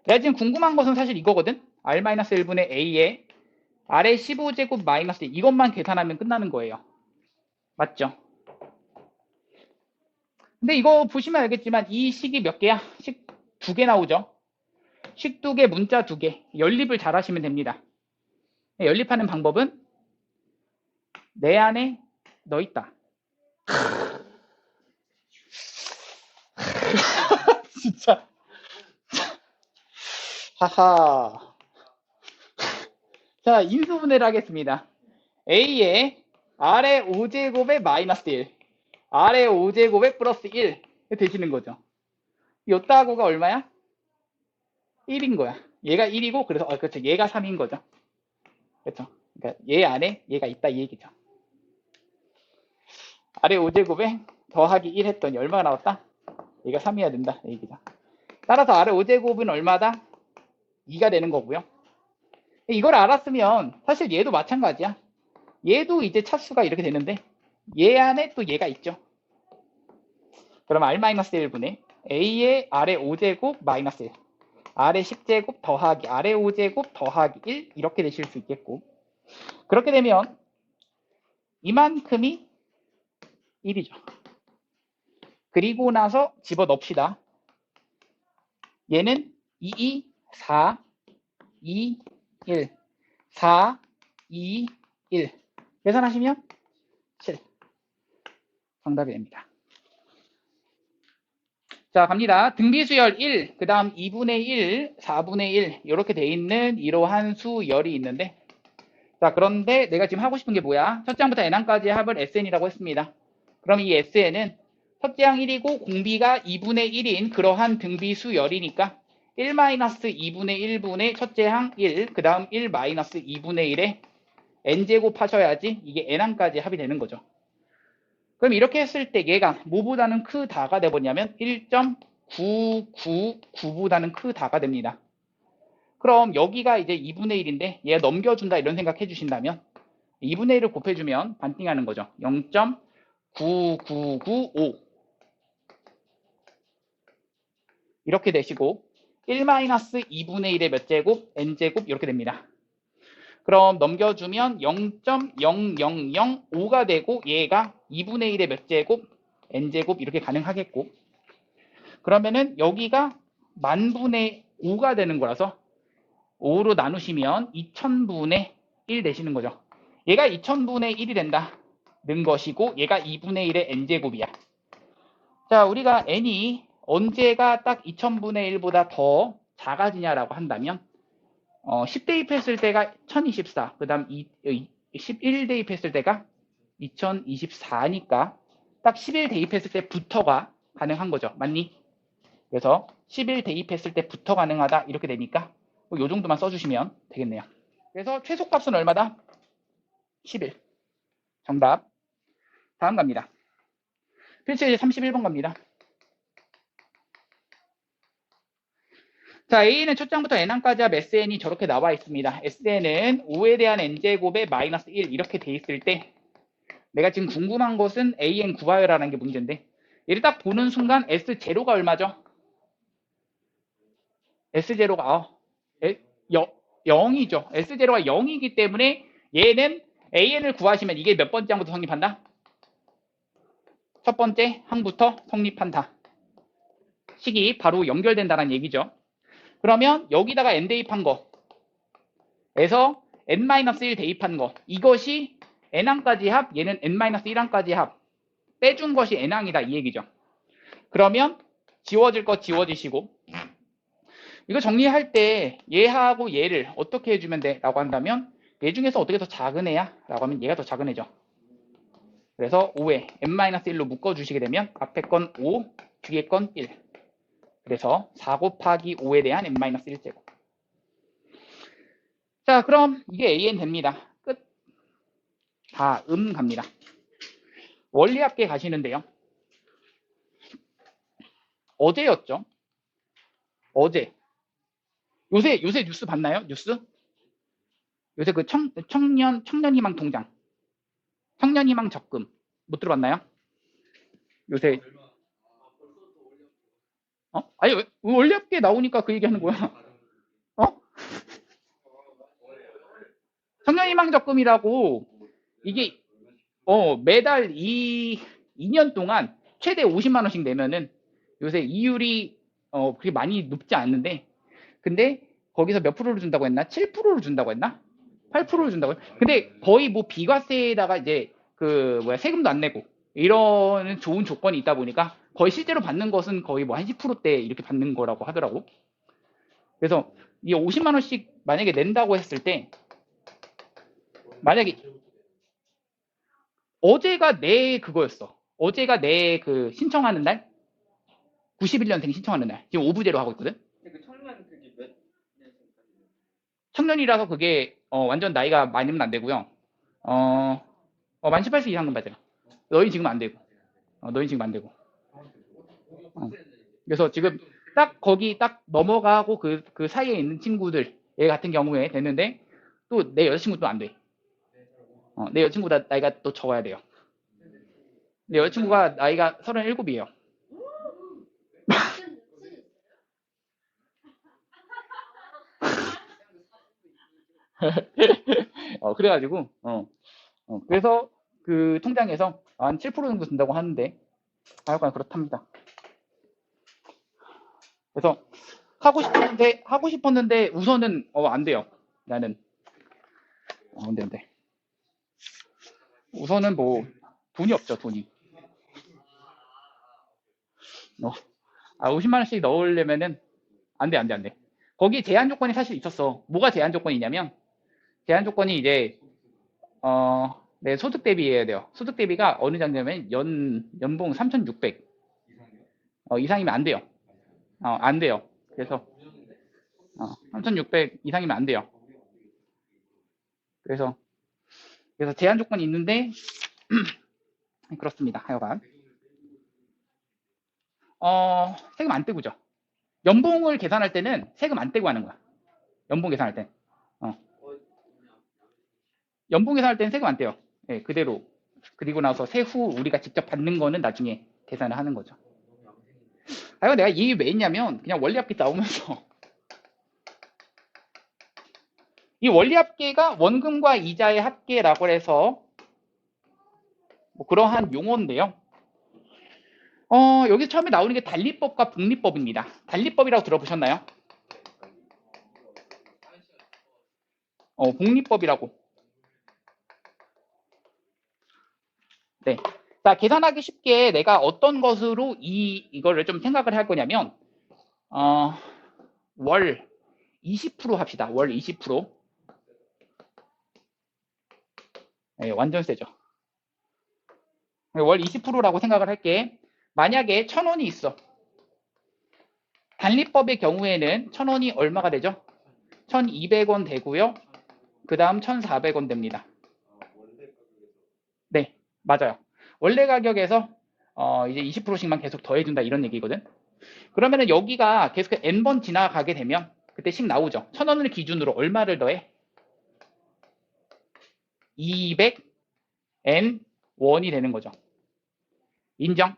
내가 지금 궁금한 것은 사실 이거거든. R-1분의 A에 아래 15제곱 마이너스 1 이것만 계산하면 끝나는 거예요. 맞죠? 근데 이거 보시면 알겠지만 이 식이 몇 개야? 식 2개 나오죠? 식 2개, 문자 2개. 연립을 잘 하시면 됩니다. 연립하는 방법은 내 안에 너 있다. 진짜. 하하. 자, 인수분해를 하겠습니다. A에 아래 5제곱에 마이너스 1, 아래 5제곱에 플러스 1 되시는 거죠. 요따구가 얼마야? 1인 거야. 얘가 1이고 그래서 그렇죠. 얘가 3인 거죠. 그렇죠. 그러니까 얘 안에 얘가 있다 이 얘기죠. 아래 5제곱에 더하기 1 했더니 얼마가 나왔다? 얘가 3이어야 된다 이 얘기죠. 따라서 아래 5제곱은 얼마다? 2가 되는 거고요. 이걸 알았으면 사실 얘도 마찬가지야. 얘도 이제 차수가 이렇게 되는데 얘 안에 또 얘가 있죠. 그럼 R-1분의 A의 아래 5제곱 마이너스 1 아래 10제곱 더하기 아래 5제곱 더하기 1 이렇게 되실 수 있겠고 그렇게 되면 이만큼이 1이죠. 그리고 나서 집어넣읍시다. 얘는 2, 4, 2, 1 4, 2, 1 계산하시면 7 정답이 됩니다. 자 갑니다. 등비수열 1, 그 다음 2분의 1, 4분의 1 이렇게 돼 있는 이러한 수열이 있는데 자 그런데 내가 지금 하고 싶은 게 뭐야? 첫째 항부터 n항까지의 합을 SN이라고 했습니다. 그럼 이 SN은 첫째 항 1이고 공비가 2분의 1인 그러한 등비수열이니까 1-2분의 1분의 첫째 항 1, 그 다음 1-2분의 1에 n제곱 하셔야지 이게 n항까지 합이 되는 거죠. 그럼 이렇게 했을 때 얘가 뭐보다는 크다가 돼버냐면 1.999보다는 크다가 됩니다. 그럼 여기가 이제 2분의 1인데 얘가 넘겨준다 이런 생각 해주신다면 2분의 1을 곱해주면 반띵하는 거죠. 0.9995 이렇게 되시고 1-2분의 1의 몇 제곱? n제곱 이렇게 됩니다. 그럼 넘겨주면 0.0005가 되고 얘가 2분의 1의 몇 제곱? n제곱 이렇게 가능하겠고 그러면은 여기가 만분의 5가 되는 거라서 5로 나누시면 2000분의 1 되시는 거죠. 얘가 2000분의 1이 된다는 것이고 얘가 2분의 1의 n제곱이야. 자 우리가 n이 언제가 딱 2000분의 1보다 더 작아지냐라고 한다면 10 대입했을 때가 1024, 그 다음 11 대입했을 때가 2024니까 딱 11 대입했을 때부터가 가능한 거죠. 맞니? 그래서 11 대입했을 때부터 가능하다 이렇게 되니까 이 정도만 써주시면 되겠네요. 그래서 최소값은 얼마다? 11. 정답. 다음 갑니다. 필수 31번 갑니다. 자, A는 첫 장부터 n항까지 합 SN이 저렇게 나와 있습니다. SN은 5에 대한 n제곱에 마이너스 1 이렇게 돼 있을 때 내가 지금 궁금한 것은 AN 구하여라는 게 문제인데 얘를 딱 보는 순간 S0가 얼마죠? S0가 0이죠. S0가 0이기 때문에 얘는 AN을 구하시면 이게 몇 번째 항부터 성립한다? 첫 번째 항부터 성립한다. 식이 바로 연결된다는 얘기죠. 그러면 여기다가 n 대입한 거에서 n-1 대입한 거 이것이 n항까지 합 얘는 n-1항까지 합 빼준 것이 n항이다 이 얘기죠. 그러면 지워질 거 지워지시고 이거 정리할 때 얘하고 얘를 어떻게 해주면 돼? 라고 한다면 얘 중에서 어떻게 더 작은 애야? 라고 하면 얘가 더 작은 애죠. 그래서 5에 n-1로 묶어주시게 되면 앞에 건 5, 뒤에 건 1. 그래서 4 곱하기 5에 대한 n-1제곱. 자, 그럼 이게 AN 됩니다. 끝. 다음 갑니다. 원리합계 가시는데요. 어제였죠? 어제. 요새 뉴스 봤나요? 뉴스? 요새 그 청년희망 통장, 청년희망 적금 못 들어봤나요? 요새 아니 원리합계 나오니까 그 얘기하는 거야. 어? 청년희망 적금이라고 이게 매달 2년 동안 최대 50만 원씩 내면은 요새 이율이 그렇게 많이 높지 않는데 근데 거기서 몇 프로를 준다고 했나? 7%를 준다고 했나? 8%를 준다고 했나? 근데 거의 뭐 비과세에다가 이제 그 뭐야 세금도 안 내고 이런 좋은 조건이 있다 보니까 거의 실제로 받는 것은 거의 뭐 한 10%대 이렇게 받는 거라고 하더라고. 그래서 이 50만 원씩 만약에 낸다고 했을 때 만약에 어제가 내 그거였어. 어제가 내 그 신청하는 날 91년생 신청하는 날 지금 오부제로 하고 있거든. 근데 그 청년 그게 몇 년생까지? 청년이라서 그게 완전 나이가 많으면 안 되고요. 만 18세 이상은 맞아요. 너희 지금 안 되고. 너희 지금 안 되고. 그래서 지금 딱 거기 딱 넘어가고 그 사이에 있는 친구들 얘 같은 경우에 되는데 또 내 여자친구도 안 돼. 내 여자친구보다 나이가 또 적어야 돼요. 내 여자친구가 나이가 37이에요. 그래가지고 그래서 그 통장에서 한 7% 정도 든다고 하는데 하여간 그렇답니다. 그래서 하고 싶었는데 우선은 안 돼요. 나는 안 돼, 안 돼. 우선은 뭐 돈이 없죠, 돈이. 50만 원씩 넣으려면은 안 돼, 안 돼, 안 돼. 거기 제한 조건이 사실 있었어. 뭐가 제한 조건이냐면 제한 조건이 이제 내 소득 대비해야 돼요. 소득 대비가 어느 정도냐면 연봉 3,600 이상이면 안 돼요. 안 돼요. 그래서 3,600 이상이면 안 돼요. 그래서 제한 조건이 있는데 그렇습니다. 하여간 세금 안 떼고죠. 연봉을 계산할 때는 세금 안 떼고 하는 거야. 연봉 계산할 땐. 연봉 계산할 때는 세금 안 떼요. 예, 그대로. 그리고 나서 세후 우리가 직접 받는 거는 나중에 계산을 하는 거죠. 이거 내가 이 왜 했냐면 그냥 원리합계 나오면서 이 원리합계가 원금과 이자의 합계라고 해서 뭐 그러한 용어인데요. 여기 처음에 나오는 게 단리법과 복리법입니다. 단리법이라고 들어보셨나요? 복리법이라고. 네. 자, 계산하기 쉽게 내가 어떤 것으로 이거를 좀 생각을 할 거냐면, 월 20% 합시다. 월 20%. 네, 완전 세죠. 월 20%라고 생각을 할게. 만약에 1,000원이 있어. 단리법의 경우에는 1,000원이 얼마가 되죠? 1,200원 되고요. 그 다음 1,400원 됩니다. 네, 맞아요. 원래 가격에서 이제 20%씩만 계속 더해준다 이런 얘기거든. 그러면은 여기가 계속 n번 지나가게 되면 그때 씩 나오죠. 1,000원을 기준으로 얼마를 더해? 200n1이 되는 거죠. 인정?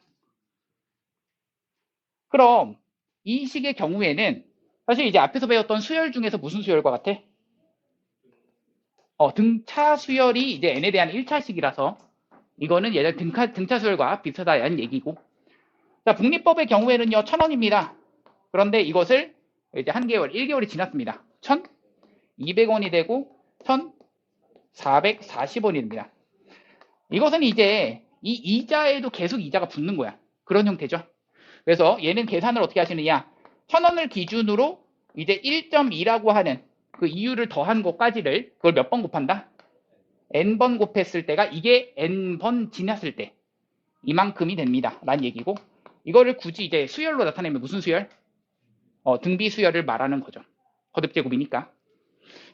그럼 이 식의 경우에는 사실 이제 앞에서 배웠던 수열 중에서 무슨 수열과 같아? 등차 수열이 이제 n에 대한 1차식이라서 이거는 예전 등차 수열과 비슷하다는 얘기고. 자, 복리법의 경우에는요, 1,000원입니다. 그런데 이것을 이제 한 개월, 1개월이 지났습니다. 1,200원이 되고 1,440원이 됩니다. 이것은 이제 이 이자에도 계속 이자가 붙는 거야. 그런 형태죠. 그래서 얘는 계산을 어떻게 하시느냐? 1,000원을 기준으로 이제 1.2라고 하는 그 이유를 더한 것까지를 그걸 몇 번 곱한다? n번 곱했을 때가 이게 n번 지났을 때 이만큼이 됩니다. 라는 얘기고 이거를 굳이 이제 수열로 나타내면 무슨 수열? 등비 수열을 말하는 거죠. 거듭제곱이니까.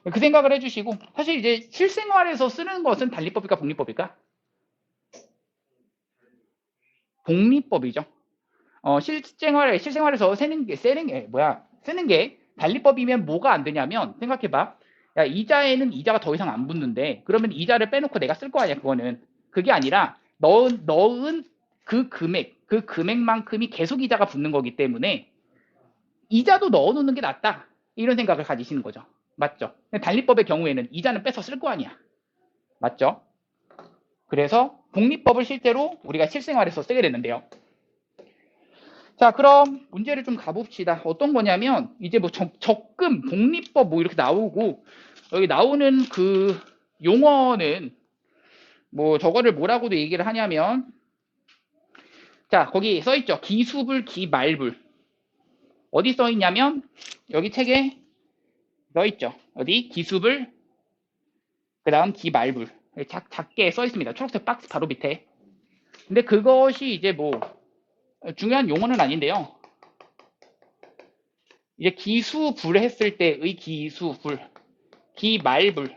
그 생각을 해주시고, 사실 이제 실생활에서 쓰는 것은 단리법일까, 복리법일까? 복리법이죠. 실생활에서 쓰는 게 단리법이면 뭐가 안 되냐면, 생각해봐. 야, 이자에는 이자가 더 이상 안 붙는데, 그러면 이자를 빼놓고 내가 쓸 거 아니야, 그거는. 그게 아니라, 넣은 그 금액만큼이 계속 이자가 붙는 거기 때문에, 이자도 넣어놓는 게 낫다. 이런 생각을 가지시는 거죠. 맞죠? 단리법의 경우에는 이자는 빼서 쓸 거 아니야. 맞죠? 그래서 복리법을 실제로 우리가 실생활에서 쓰게 되는데요. 자, 그럼 문제를 좀 가봅시다. 어떤 거냐면 이제 뭐 적금, 복리법 뭐 이렇게 나오고 여기 나오는 그 용어는 뭐 저거를 뭐라고도 얘기를 하냐면 자, 거기 써 있죠. 기수불, 기말불. 어디 써 있냐면 여기 책에 써 있죠. 어디? 기수불, 그다음 기말불. 작게 써 있습니다. 초록색 박스 바로 밑에. 근데 그것이 이제 뭐 중요한 용어는 아닌데요. 이제 기수불 했을 때의 기수불, 기말불.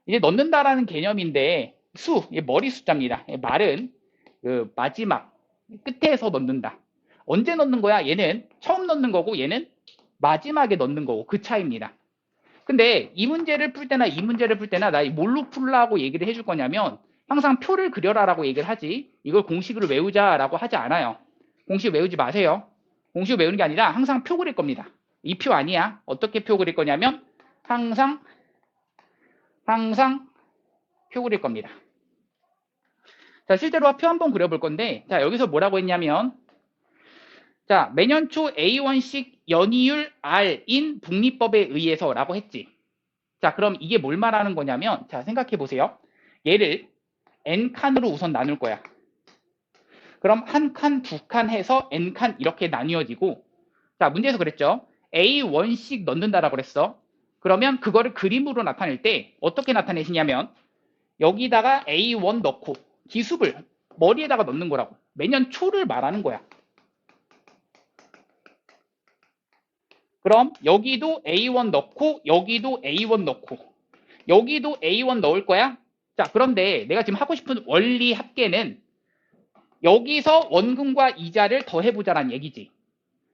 이제 넣는다라는 개념인데 이게 머리 숫자입니다. 말은 그 마지막 끝에서 넣는다. 언제 넣는 거야? 얘는 처음 넣는 거고 얘는 마지막에 넣는 거고 그 차이입니다. 근데 이 문제를 풀 때나 이 문제를 풀 때나 나 뭘로 풀라고 얘기를 해줄 거냐면 항상 표를 그려라라고 얘기를 하지 이걸 공식으로 외우자라고 하지 않아요. 공식 외우지 마세요. 공식 외우는 게 아니라 항상 표 그릴 겁니다. 이 표 아니야. 어떻게 표 그릴 거냐면 항상 표 그릴 겁니다. 자, 실제로 표 한번 그려볼 건데 자, 여기서 뭐라고 했냐면 자, 매년 초 A1씩 연이율 R인 복리법에 의해서라고 했지. 자, 그럼 이게 뭘 말하는 거냐면 자, 생각해 보세요. 얘를 n칸으로 우선 나눌 거야. 그럼 한 칸, 두 칸 해서 n칸 이렇게 나뉘어지고 자, 문제에서 그랬죠. A1씩 넣는다라고 그랬어. 그러면 그거를 그림으로 나타낼 때 어떻게 나타내시냐면 여기다가 A1 넣고 기습을 머리에다가 넣는 거라고. 매년 초를 말하는 거야. 그럼 여기도 A1 넣고 여기도 A1 넣고 여기도 A1 넣을 거야. 자, 그런데 내가 지금 하고 싶은 원리 합계는 여기서 원금과 이자를 더해보자라는 얘기지.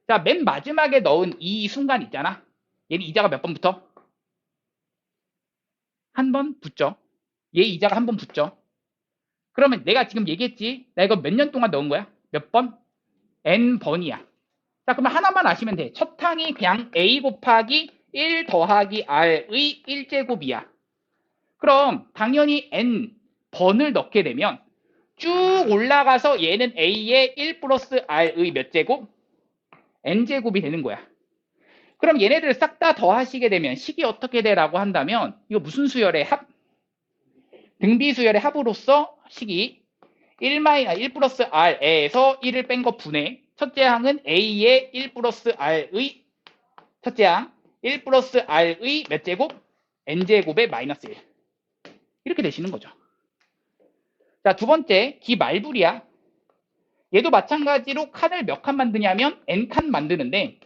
자, 맨 마지막에 넣은 이 순간 있잖아. 얘는 이자가 몇 번 붙어? 한 번 붙죠. 얘 이자가 한 번 붙죠. 그러면 내가 지금 얘기했지. 나 이거 몇 년 동안 넣은 거야? 몇 번? n번이야. 자, 그러면 하나만 아시면 돼. 첫 항이 그냥 a 곱하기 1 더하기 r의 1제곱이야. 그럼 당연히 n번을 넣게 되면 쭉 올라가서 얘는 a의 1 플러스 r의 몇 제곱? n제곱이 되는 거야. 그럼 얘네들을 싹 다 더하시게 되면 식이 어떻게 되라고 한다면 이거 무슨 수열의 합? 등비 수열의 합으로서 식이 1 플러스 r에서 1을 뺀 거 분의 첫째 항은 a의 1 플러스 r의 첫째 항 1 플러스 r의 몇 제곱? n제곱의 마이너스 1 이렇게 되시는 거죠. 자, 두 번째 기말불이야. 얘도 마찬가지로 칸을 몇 칸 만드냐면 n칸 만드는데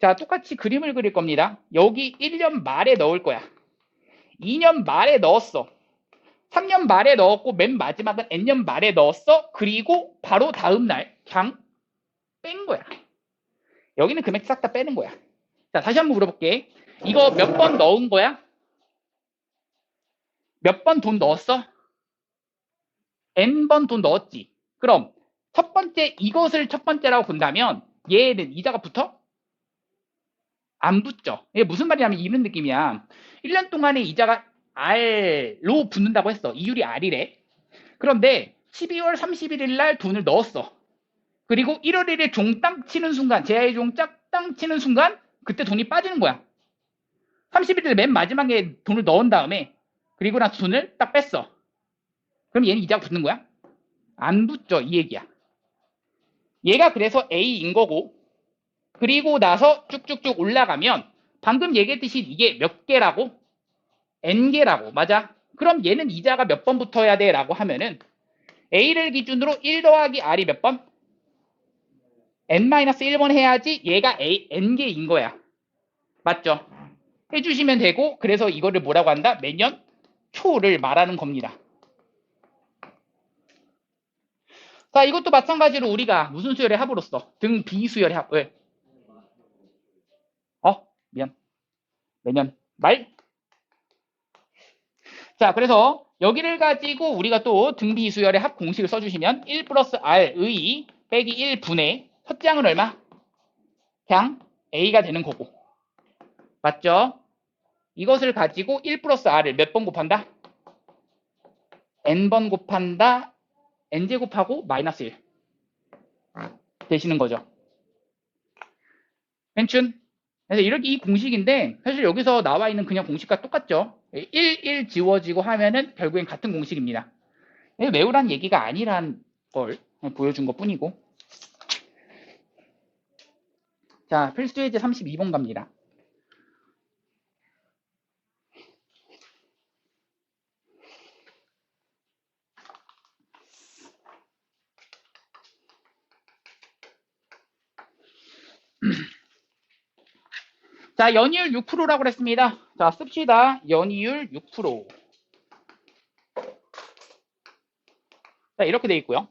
자, 똑같이 그림을 그릴 겁니다. 여기 1년 말에 넣을 거야. 2년 말에 넣었어. 3년 말에 넣었고 맨 마지막은 n년 말에 넣었어. 그리고 바로 다음 날 그냥 뺀 거야. 여기는 금액 싹 다 빼는 거야. 자, 다시 한번 물어볼게. 이거 몇 번 넣은 거야? 몇 번 돈 넣었어? n번 돈 넣었지. 그럼 첫 번째 이것을 첫 번째라고 본다면 얘는 이자가 붙어? 안 붙죠. 이게 무슨 말이냐면 이런 느낌이야. 1년 동안에 이자가 R로 붙는다고 했어. 이율이 R이래. 그런데 12월 31일 날 돈을 넣었어. 그리고 1월 1일 종땅 치는 순간, 제하의 종 짝땅 치는 순간 그때 돈이 빠지는 거야. 31일 맨 마지막에 돈을 넣은 다음에 그리고 나서 돈을 딱 뺐어. 그럼 얘는 이자가 붙는 거야? 안 붙죠. 이 얘기야. 얘가 그래서 A인 거고 그리고 나서 쭉쭉쭉 올라가면 방금 얘기했듯이 이게 몇 개라고? n개라고. 맞아? 그럼 얘는 이자가 몇 번 붙어야 돼? 라고 하면은 A를 기준으로 1 더하기 R이 몇 번? n-1번 해야지 얘가 n개인 거야. 맞죠? 해주시면 되고, 그래서 이거를 뭐라고 한다? 매년 초를 말하는 겁니다. 자, 이것도 마찬가지로 우리가 무슨 수열의 합으로써 등 비수열의 합. 왜? 미안. 매년 말. 자, 그래서 여기를 가지고 우리가 또 등 비수열의 합 공식을 써주시면 1 플러스 R의 빼기 1분의 첫 장은 얼마? 그냥 A가 되는 거고. 맞죠? 이것을 가지고 1 플러스 R을 몇 번 곱한다? N번 곱한다. N제곱하고 마이너스 1 되시는 거죠. 괜춘? 그래서 이렇게 이 공식인데 사실 여기서 나와 있는 그냥 공식과 똑같죠. 1 지워지고 하면은 결국엔 같은 공식입니다. 외우란 얘기가 아니란 걸 보여준 것 뿐이고. 자, 필수예제 32번 갑니다. 자, 연이율 6%라고 그랬습니다. 자, 씁시다. 연이율 6%. 자, 이렇게 돼 있고요.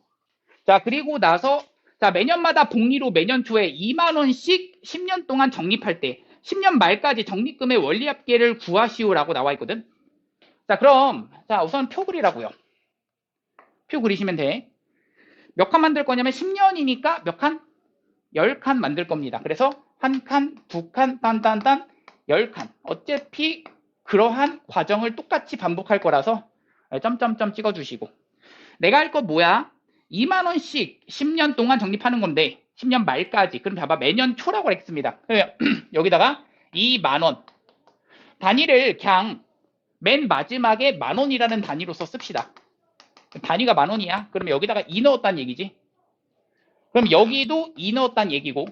자, 그리고 나서 자, 매년마다 복리로 매년 초에 2만 원씩 10년 동안 적립할 때 10년 말까지 적립금의 원리합계를 구하시오라고 나와 있거든. 자, 그럼 자, 우선 표 그리라고요. 표 그리시면 돼. 몇 칸 만들 거냐면 10년이니까 몇 칸? 10칸 만들 겁니다. 그래서 한 칸, 두 칸, 딴딴딴 10칸. 어차피 그러한 과정을 똑같이 반복할 거라서 점점점 찍어주시고. 내가 할 건 뭐야? 2만 원씩 10년 동안 적립하는 건데 10년 말까지. 그럼 봐봐. 매년 초라고 했습니다. 여기다가 2만 원. 단위를 그냥 맨 마지막에 만 원이라는 단위로서 씁시다. 단위가 만 원이야. 그럼 여기다가 2 넣었다는 얘기지. 그럼 여기도 2 넣었다는 얘기고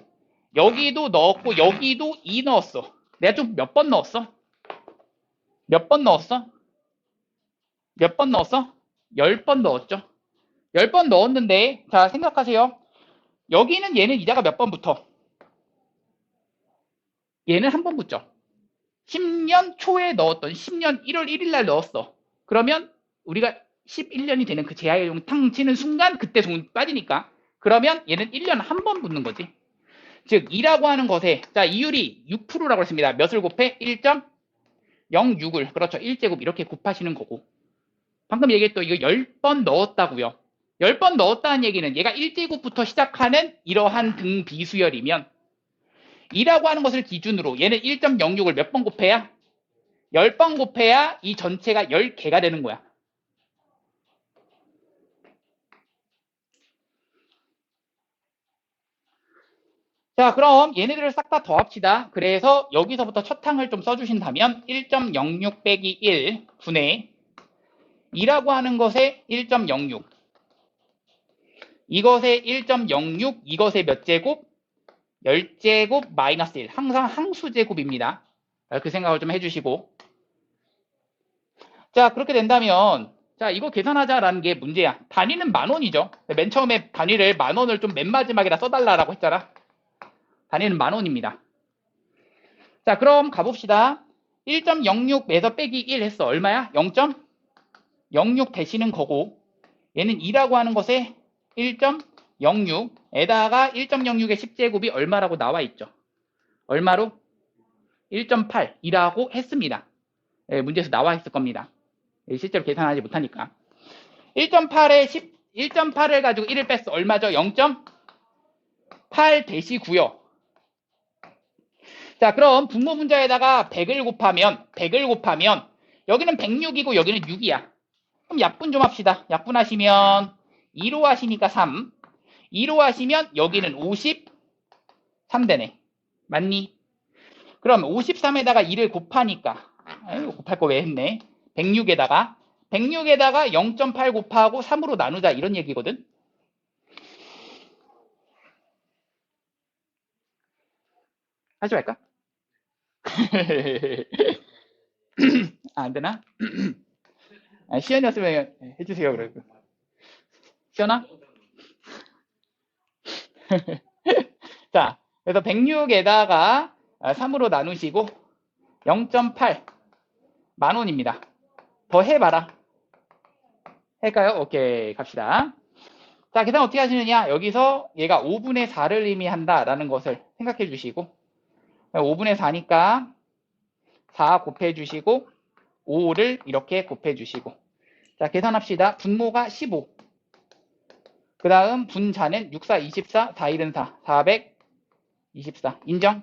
여기도 넣었고 여기도 2 넣었어. 내가 좀 몇 번 넣었어? 몇 번 넣었어? 몇 번 넣었어? 10번 넣었죠. 10번 넣었는데 자 생각하세요. 여기는 얘는 이자가 몇 번 붙어? 얘는 한 번 붙죠. 10년 초에 넣었던 10년 1월 1일 날 넣었어. 그러면 우리가 11년이 되는 그 제하율용 탕 치는 순간 그때 돈 빠지니까 그러면 얘는 1년 한 번 붙는 거지. 즉 2라고 하는 것에 자 이율이 6%라고 했습니다. 몇을 곱해? 1.06을 그렇죠. 1제곱 이렇게 곱하시는 거고 방금 얘기했던 이거 10번 넣었다고요. 10번 넣었다는 얘기는 얘가 1제곱부터 시작하는 이러한 등 비수열이면 2라고 하는 것을 기준으로 얘는 1.06을 몇 번 곱해야? 10번 곱해야 이 전체가 10개가 되는 거야. 자, 그럼 얘네들을 싹 다 더합시다. 그래서 여기서부터 첫 항을 좀 써주신다면 1.06 빼기 1 분의 2라고 하는 것에 1.06 이것의 1.06 이것의 몇 제곱? 10제곱 마이너스 1 항상 항수제곱입니다. 그 생각을 좀 해주시고 자 그렇게 된다면 자 이거 계산하자라는 게 문제야. 단위는 만 원이죠. 맨 처음에 단위를 만 원을 좀 맨 마지막에다 써달라고 했잖아. 단위는 만 원입니다. 자 그럼 가봅시다. 1.06에서 빼기 1 했어. 얼마야? 0.06 되시는 거고 얘는 2라고 하는 것에 1.06에다가 1.06의 10제곱이 얼마라고 나와 있죠. 얼마로? 1.8이라고 했습니다. 문제에서 나와 있을 겁니다. 실제로 계산하지 못하니까. 1.8에 1.8을 가지고 1을 뺐어. 얼마죠? 0.8 되시고요. 자, 그럼 분모 분자에다가 100을 곱하면 여기는 106이고 여기는 6이야. 그럼 약분 좀 합시다. 약분하시면 2로 하시니까 3. 2로 하시면 여기는 53 되네. 맞니? 그럼 53에다가 2를 곱하니까 곱할 거 왜 했네? 106에다가 0.8 곱하고 3으로 나누자 이런 얘기거든. 하지 말까? 안 되나? 시연이었으면 해주세요. 그래도 시연아? 자, 그래서 106에다가 3으로 나누시고 0.8 만원입니다. 더 해봐라. 할까요? 오케이, 갑시다. 자, 계산 어떻게 하시느냐? 여기서 얘가 5분의 4를 의미한다라는 것을 생각해 주시고 5분의 4니까 4 곱해 주시고 5를 이렇게 곱해 주시고 자, 계산합시다. 분모가 15. 그 다음 분자는 6, 4, 24, 4, 1은 4, 424. 인정?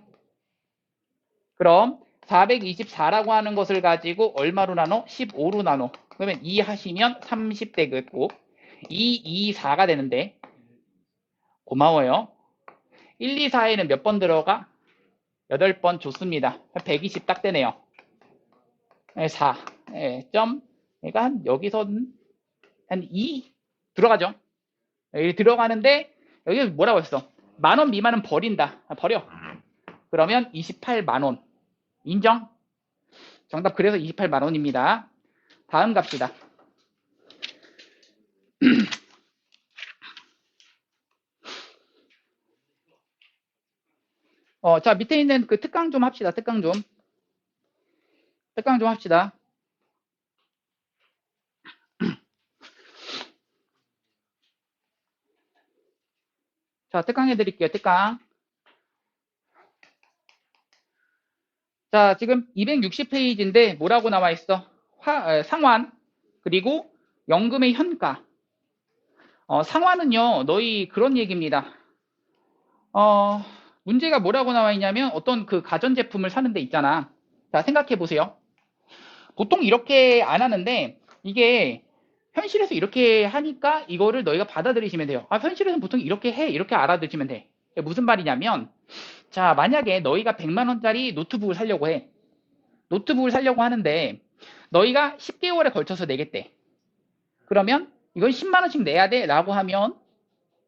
그럼 424라고 하는 것을 가지고 얼마로 나눠? 15로 나눠. 그러면 2 하시면 30 되겠고 2, 2, 4가 되는데 고마워요. 1, 2, 4에는 몇 번 들어가? 8번 좋습니다. 120 딱 되네요. 4. 점. 그러니까 여기서는 한 2 들어가죠. 여기 들어가는데 여기 뭐라고 했어? 만원 미만은 버린다. 버려. 그러면 28만 원. 인정? 정답 그래서 28만 원입니다. 다음 갑시다. 자, 밑에 있는 그 특강 좀 합시다. 특강 좀 합시다. 자, 특강 해드릴게요. 특강. 자, 지금 260페이지인데 뭐라고 나와 있어? 상환 그리고 연금의 현가. 상환은요, 너희 그런 얘기입니다. 문제가 뭐라고 나와 있냐면 어떤 그 가전제품을 사는 데 있잖아. 자, 생각해 보세요. 보통 이렇게 안 하는데 이게 현실에서 이렇게 하니까 이거를 너희가 받아들이시면 돼요. 현실에서는 보통 이렇게 해. 이렇게 알아두시면 돼. 무슨 말이냐면 자, 만약에 너희가 100만 원짜리 노트북을 사려고 해. 노트북을 사려고 하는데 너희가 10개월에 걸쳐서 내겠대. 그러면 이건 10만 원씩 내야 돼 라고 하면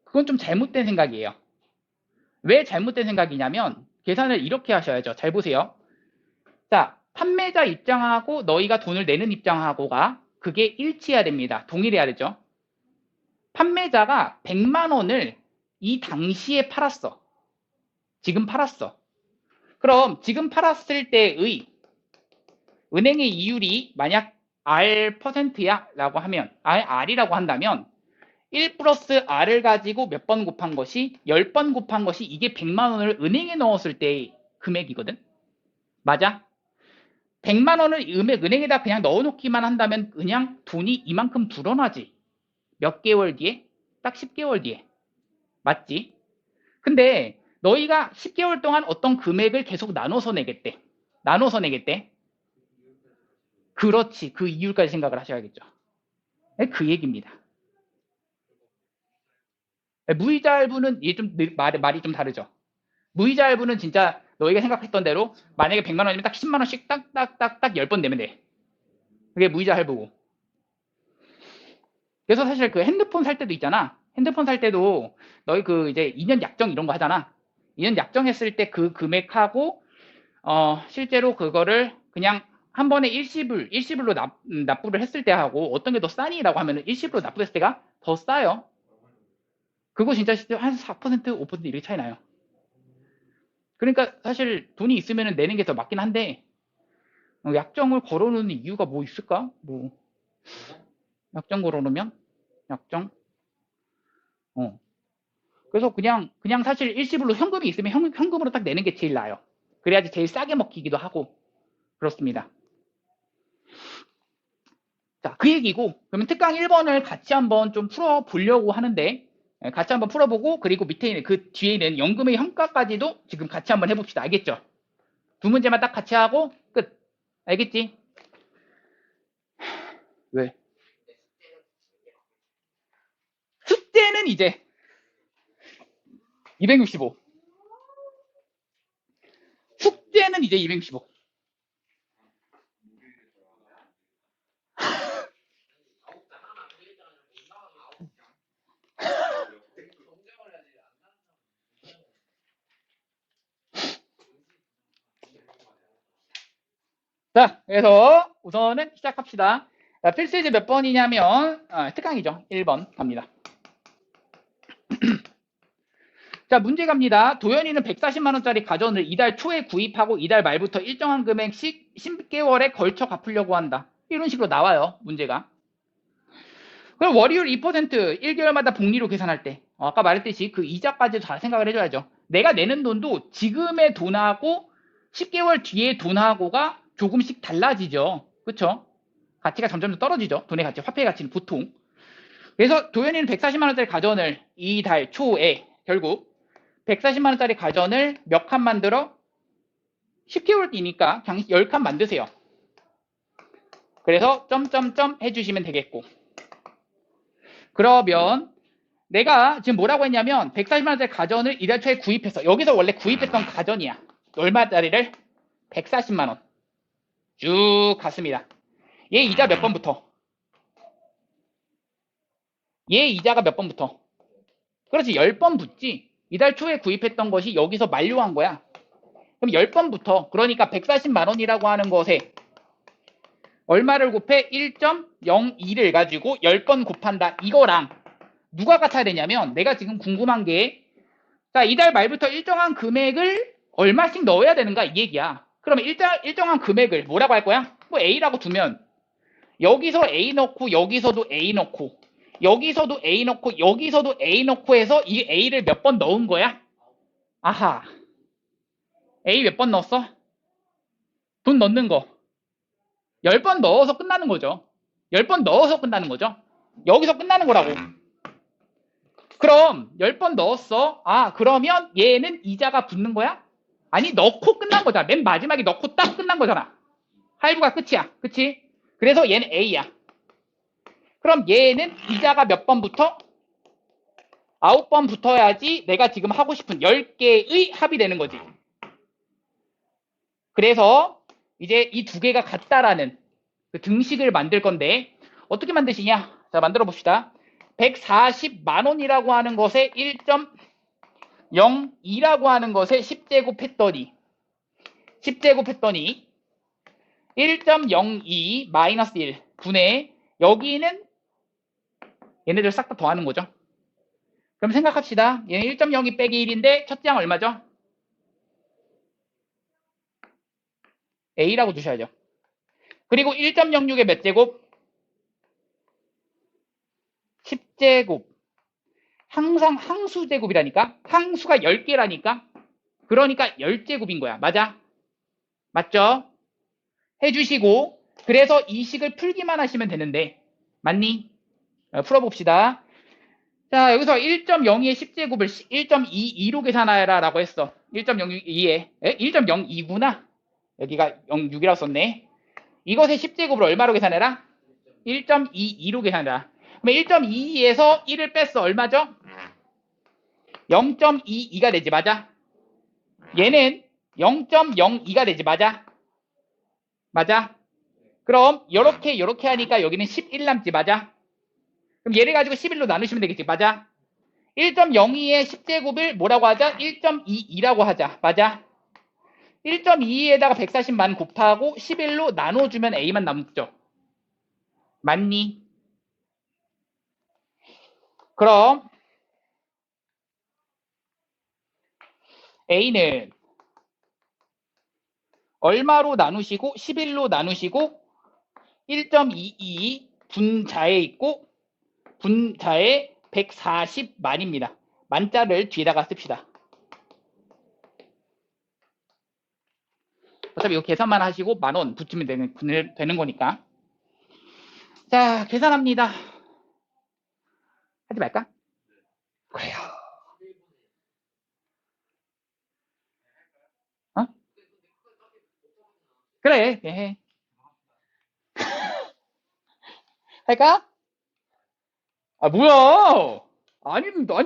그건 좀 잘못된 생각이에요. 왜 잘못된 생각이냐면 계산을 이렇게 하셔야죠. 잘 보세요. 자, 판매자 입장하고 너희가 돈을 내는 입장하고가 그게 일치해야 됩니다. 동일해야 되죠. 판매자가 100만 원을 이 당시에 팔았어. 지금 팔았어. 그럼 지금 팔았을 때의 은행의 이율이 만약 R%야 라고 하면 R이라고 한다면 1 플러스 R을 가지고 몇 번 곱한 것이 10번 곱한 것이 이게 100만 원을 은행에 넣었을 때의 금액이거든. 맞아? 100만 원을 은행에다 그냥 넣어놓기만 한다면 그냥 돈이 이만큼 불어나지. 몇 개월 뒤에? 딱 10개월 뒤에. 맞지? 근데 너희가 10개월 동안 어떤 금액을 계속 나눠서 내겠대. 나눠서 내겠대. 그렇지. 그 이유까지 생각을 하셔야겠죠. 그 얘기입니다. 무이자 할부는 이게 좀 말이 좀 다르죠. 무이자 할부는 진짜 너희가 생각했던 대로 만약에 100만 원이면 딱 10만 원씩 딱딱딱딱 10번 내면 돼. 그게 무이자 할부고. 그래서 사실 그 핸드폰 살 때도 있잖아. 핸드폰 살 때도 너희 그 이제 2년 약정 이런 거 하잖아. 2년 약정했을 때 그 금액하고 실제로 그거를 그냥 한 번에 일시불로 납부를 했을 때 하고 어떤 게 더 싸니라고 하면은 일시불로 납부했을 때가 더 싸요. 그거 진짜 한 4%, 5% 이렇게 차이 나요. 그러니까 사실 돈이 있으면 내는 게 더 맞긴 한데 약정을 걸어놓는 이유가 뭐 있을까? 뭐 약정 걸어놓으면 약정 그래서 그냥 사실 일시불로 현금이 있으면 현금으로 딱 내는 게 제일 나아요. 그래야지 제일 싸게 먹히기도 하고 그렇습니다. 자, 그 얘기고 그러면 특강 1번을 같이 한번 좀 풀어보려고 하는데 같이 한번 풀어보고 그리고 밑에 있는 그 뒤에 있는 연금의 현가까지도 지금 같이 한번 해봅시다. 알겠죠? 두 문제만 딱 같이 하고 끝. 알겠지? 왜? 숙제는 이제 265. 숙제는 이제 265. 자, 그래서 우선은 시작합시다. 자, 필수이즈 몇 번이냐면 특강이죠. 1번 갑니다. 자, 문제 갑니다. 도현이는 140만 원짜리 가전을 이달 초에 구입하고 이달 말부터 일정한 금액씩 10개월에 걸쳐 갚으려고 한다. 이런 식으로 나와요, 문제가. 그럼 월이율 2% 1개월마다 복리로 계산할 때 아까 말했듯이 그 이자까지 다 생각을 해줘야죠. 내가 내는 돈도 지금의 돈하고 10개월 뒤의 돈하고가 조금씩 달라지죠. 그쵸? 가치가 점점 떨어지죠. 돈의 가치, 화폐의 가치는 보통. 그래서 도현이는 140만 원짜리 가전을 이달 초에 결국 140만 원짜리 가전을 몇 칸 만들어? 10개월 뒤니까 그냥 10칸 만드세요. 그래서 점점점 해주시면 되겠고. 그러면 내가 지금 뭐라고 했냐면 140만 원짜리 가전을 이달 초에 구입했어. 여기서 원래 구입했던 가전이야. 얼마짜리를? 140만 원. 쭉 갔습니다. 얘 이자 몇 번부터? 얘 이자가 몇 번부터? 그렇지, 10번 붙지. 이달 초에 구입했던 것이 여기서 만료한 거야. 그럼 10번부터, 그러니까 140만 원이라고 하는 것에 얼마를 곱해? 1.02를 가지고 10번 곱한다. 이거랑 누가 같아야 되냐면 내가 지금 궁금한 게 자, 이달 말부터 일정한 금액을 얼마씩 넣어야 되는가 이 얘기야. 그러면 일정한 금액을 뭐라고 할 거야? 뭐 A라고 두면 여기서 A 넣고 여기서도 A 넣고 여기서도 A 넣고 여기서도 A 넣고 해서 이 A를 몇 번 넣은 거야? 아하. A 몇 번 넣었어? 돈 넣는 거. 10번 넣어서 끝나는 거죠. 10번 넣어서 끝나는 거죠. 여기서 끝나는 거라고. 그럼 10번 넣었어. 아, 그러면 얘는 이자가 붙는 거야? 아니, 넣고 끝난 거잖아. 맨 마지막에 넣고 딱 끝난 거잖아. 할부가 끝이야. 그치? 그래서 얘는 A야. 그럼 얘는 이자가 몇 번부터? 9번 붙어야지 내가 지금 하고 싶은 10개의 합이 되는 거지. 그래서 이제 이 두 개가 같다라는 그 등식을 만들 건데 어떻게 만드시냐? 자, 만들어 봅시다. 140만 원이라고 하는 것에 1.02라고 하는 것에 10제곱 했더니 1.02 마이너스 1 분의 여기는 얘네들 싹 다 더하는 거죠. 그럼 생각합시다. 얘는 1.02 빼기 1인데 첫째 항 얼마죠? A라고 두셔야죠. 그리고 1.06의 몇 제곱? 10제곱. 항상 항수 제곱이라니까? 항수가 10개라니까? 그러니까 10제곱인 거야. 맞아? 맞죠? 해주시고 그래서 이 식을 풀기만 하시면 되는데 맞니? 풀어봅시다. 자, 여기서 1.02의 10제곱을 1.22로 계산하라 라고 했어. 1.02에 1.02구나. 여기가 06이라고 썼네. 이것의 10제곱을 얼마로 계산해라? 1.22로 계산해라. 그럼 1.22에서 1을 뺐어. 얼마죠? 0.22가 되지. 맞아? 얘는 0.02가 되지. 맞아? 맞아? 그럼 요렇게 하니까 여기는 11 남지. 맞아? 그럼 얘를 가지고 11로 나누시면 되겠지. 맞아? 1.02의 10제곱을 뭐라고 하자? 1.22라고 하자. 맞아? 1.22에다가 140만 곱하고 11로 나눠주면 A만 남죠. 맞니? 그럼 A는 얼마로 나누시고 11로 나누시고 1.22 분자에 있고 분자에 140만입니다. 만자를 뒤에다가 씁시다. 어차피 이거 계산만 하시고 10,000원 붙이면 되는 거니까. 자, 계산합니다. 하지 말까? 그래요. 어? 그래, 해. 할까? 아, 뭐야? 아니, 뭐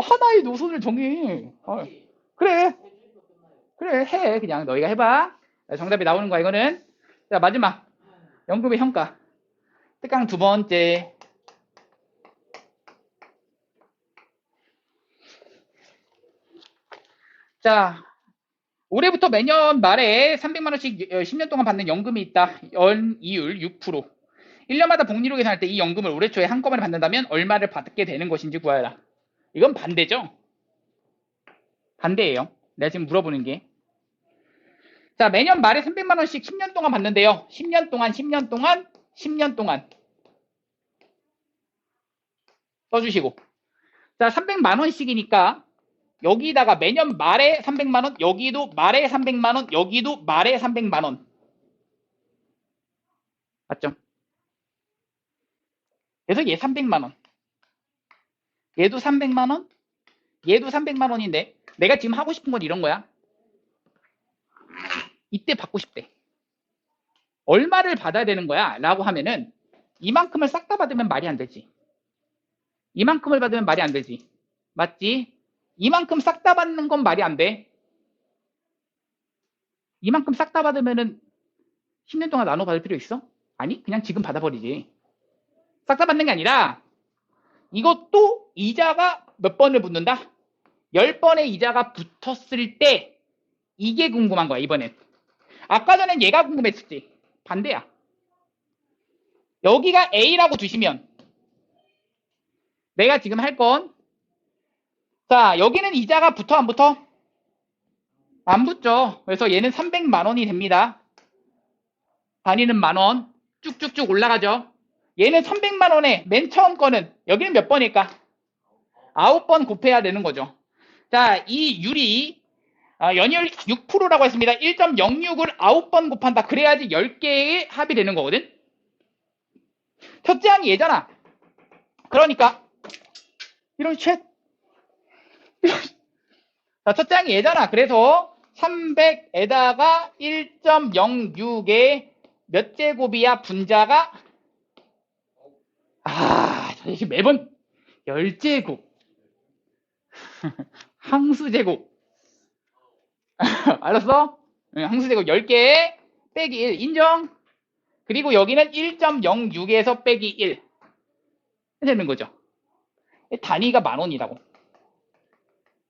하나의 노선을 정해. 그래, 해. 그냥 너희가 해봐. 정답이 나오는 거야, 이거는. 자, 마지막. 연금의 평가. 특강 두 번째. 자, 올해부터 매년 말에 300만 원씩 10년 동안 받는 연금이 있다. 연이율 6%. 1년마다 복리로 계산할 때 이 연금을 올해 초에 한꺼번에 받는다면 얼마를 받게 되는 것인지 구하라. 이건 반대죠? 반대예요. 내가 지금 물어보는 게. 자, 매년 말에 300만 원씩 10년 동안 받는데요. 10년 동안, 10년 동안, 10년 동안 써주시고. 자, 300만 원씩이니까 여기다가 매년 말에 300만 원, 여기도 말에 300만 원, 여기도 말에 300만 원. 맞죠? 그래서 얘 300만 원. 얘도 300만 원, 얘도 300만 원인데 내가 지금 하고 싶은 건 이런 거야. 이때 받고 싶대. 얼마를 받아야 되는 거야? 라고 하면은 이만큼을 싹 다 받으면 말이 안 되지. 이만큼을 받으면 말이 안 되지. 맞지? 이만큼 싹 다 받는 건 말이 안 돼. 이만큼 싹 다 받으면은 10년 동안 나눠 받을 필요 있어? 아니, 그냥 지금 받아버리지. 싹 다 받는 게 아니라 이것도 이자가 몇 번을 붙는다? 10번의 이자가 붙었을 때 이게 궁금한 거야, 이번엔. 아까 전엔 얘가 궁금했었지. 반대야. 여기가 A라고 두시면 내가 지금 할 건, 자, 여기는 이자가 붙어 안 붙어? 안 붙죠. 그래서 얘는 300만 원이 됩니다. 단위는 만원. 쭉쭉쭉 올라가죠. 얘는 300만 원에 맨 처음 거는 여기는 몇 번일까? 9번 곱해야 되는 거죠. 자, 이 율이 연이율 6%라고 했습니다. 1.06을 9번 곱한다. 그래야지 10개의 합이 되는 거거든. 첫째 항이 얘잖아. 그러니까 이런 쉣. 자, 첫째 항이 얘잖아. 그래서 300에다가 1.06의 몇 제곱이야? 분자가 이게 매번 10제곱 항수제곱 알았어? 항수제곱 10개 빼기 1 인정. 그리고 여기는 1.06에서 빼기 1 되는 거죠. 단위가 만원이라고.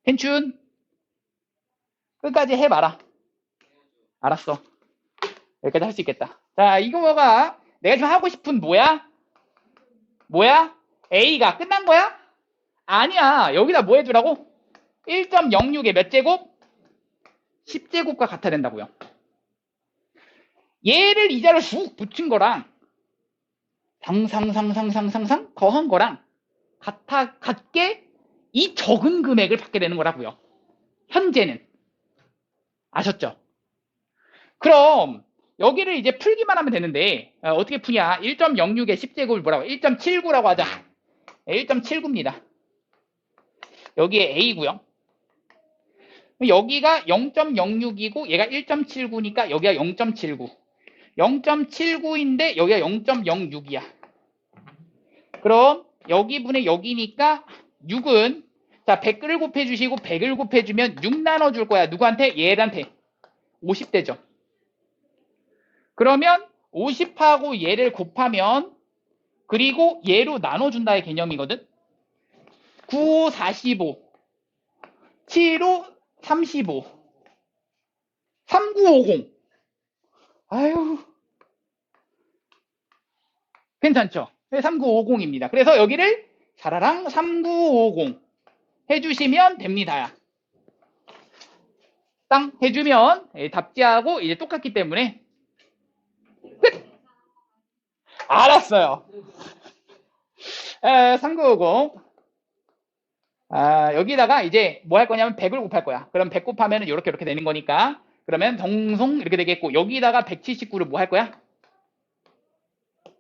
괜춘 끝까지 해봐라. 알았어. 여기까지 할 수 있겠다. 자, 이거가 내가 지금 하고 싶은 뭐야? A가 끝난 거야? 아니야. 여기다 뭐 해주라고? 1.06의 몇 제곱? 10제곱과 같아야 된다고요. 얘를 이자를 쑥 붙인 거랑 상상 더한 거랑 같게 이 적은 금액을 받게 되는 거라고요. 현재는. 아셨죠? 그럼 여기를 이제 풀기만 하면 되는데 어떻게 푸냐? 1.06의 10제곱을 뭐라고? 1.79라고 하자. 1.79입니다. 여기에 A고요. 여기가 0.06이고 얘가 1.79니까 여기가 0.79. 0.79인데 여기가 0.06이야. 그럼 여기 분의 여기니까 6은 자 100을 곱해주시고 100을 곱해주면 6 나눠줄 거야. 누구한테? 얘한테. 50대죠. 그러면 50하고 얘를 곱하면 그리고 얘로 나눠준다의 개념이거든. 9, 5, 45 7, 5, 35 3950 아유 괜찮죠? 3950입니다. 그래서 여기를 사라랑 3950 해주시면 됩니다. 땅 해주면 답지하고 이제 똑같기 때문에 끝! 알았어요. 3950 여기다가 이제 뭐 할 거냐면 100을 곱할 거야. 그럼 100 곱하면 이렇게 되는 거니까 그러면 동송 이렇게 되겠고 여기다가 179를 뭐 할 거야?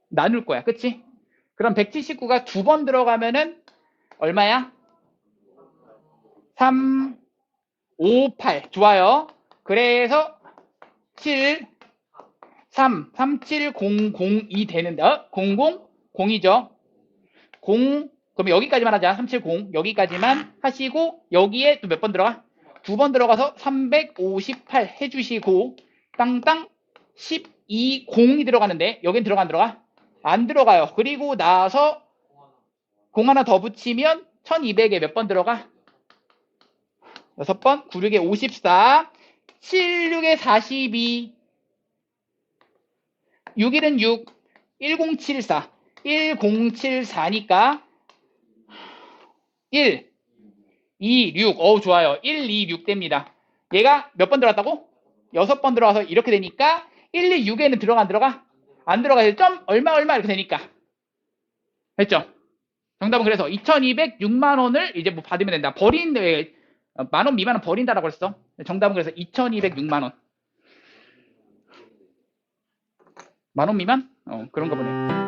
나눌 거야. 그치? 그럼 179가 두 번 들어가면은 얼마야? 3, 5, 8 좋아요. 그래서 7, 3, 37002 되는데 00, 0이죠. 0 그럼 여기까지만 하자. 370 여기까지만 하시고 여기에 또 몇 번 들어가? 두 번 들어가서 358 해주시고 땅땅 12, 0이 들어가는데 여긴 들어가 안 들어가? 안 들어가요. 그리고 나서 0 하나 더 붙이면 1200에 몇 번 들어가? 6번 9, 6에 54 7, 6에 42 6, 1은 6 1074 1074니까 1 2, 6. 어우, 좋아요. 1, 2, 6 됩니다. 얘가 몇 번 들어갔다고? 6번 들어가서 이렇게 되니까 1, 2, 6에는 들어가 안 들어가? 안 들어가요. 점 얼마 이렇게 되니까. 됐죠? 정답은 그래서 2206만 원을 이제 뭐 받으면 된다. 만 원 미만은 버린다라고 했어. 정답은 그래서 2206만 원. 만 원 미만? 그런가 보네.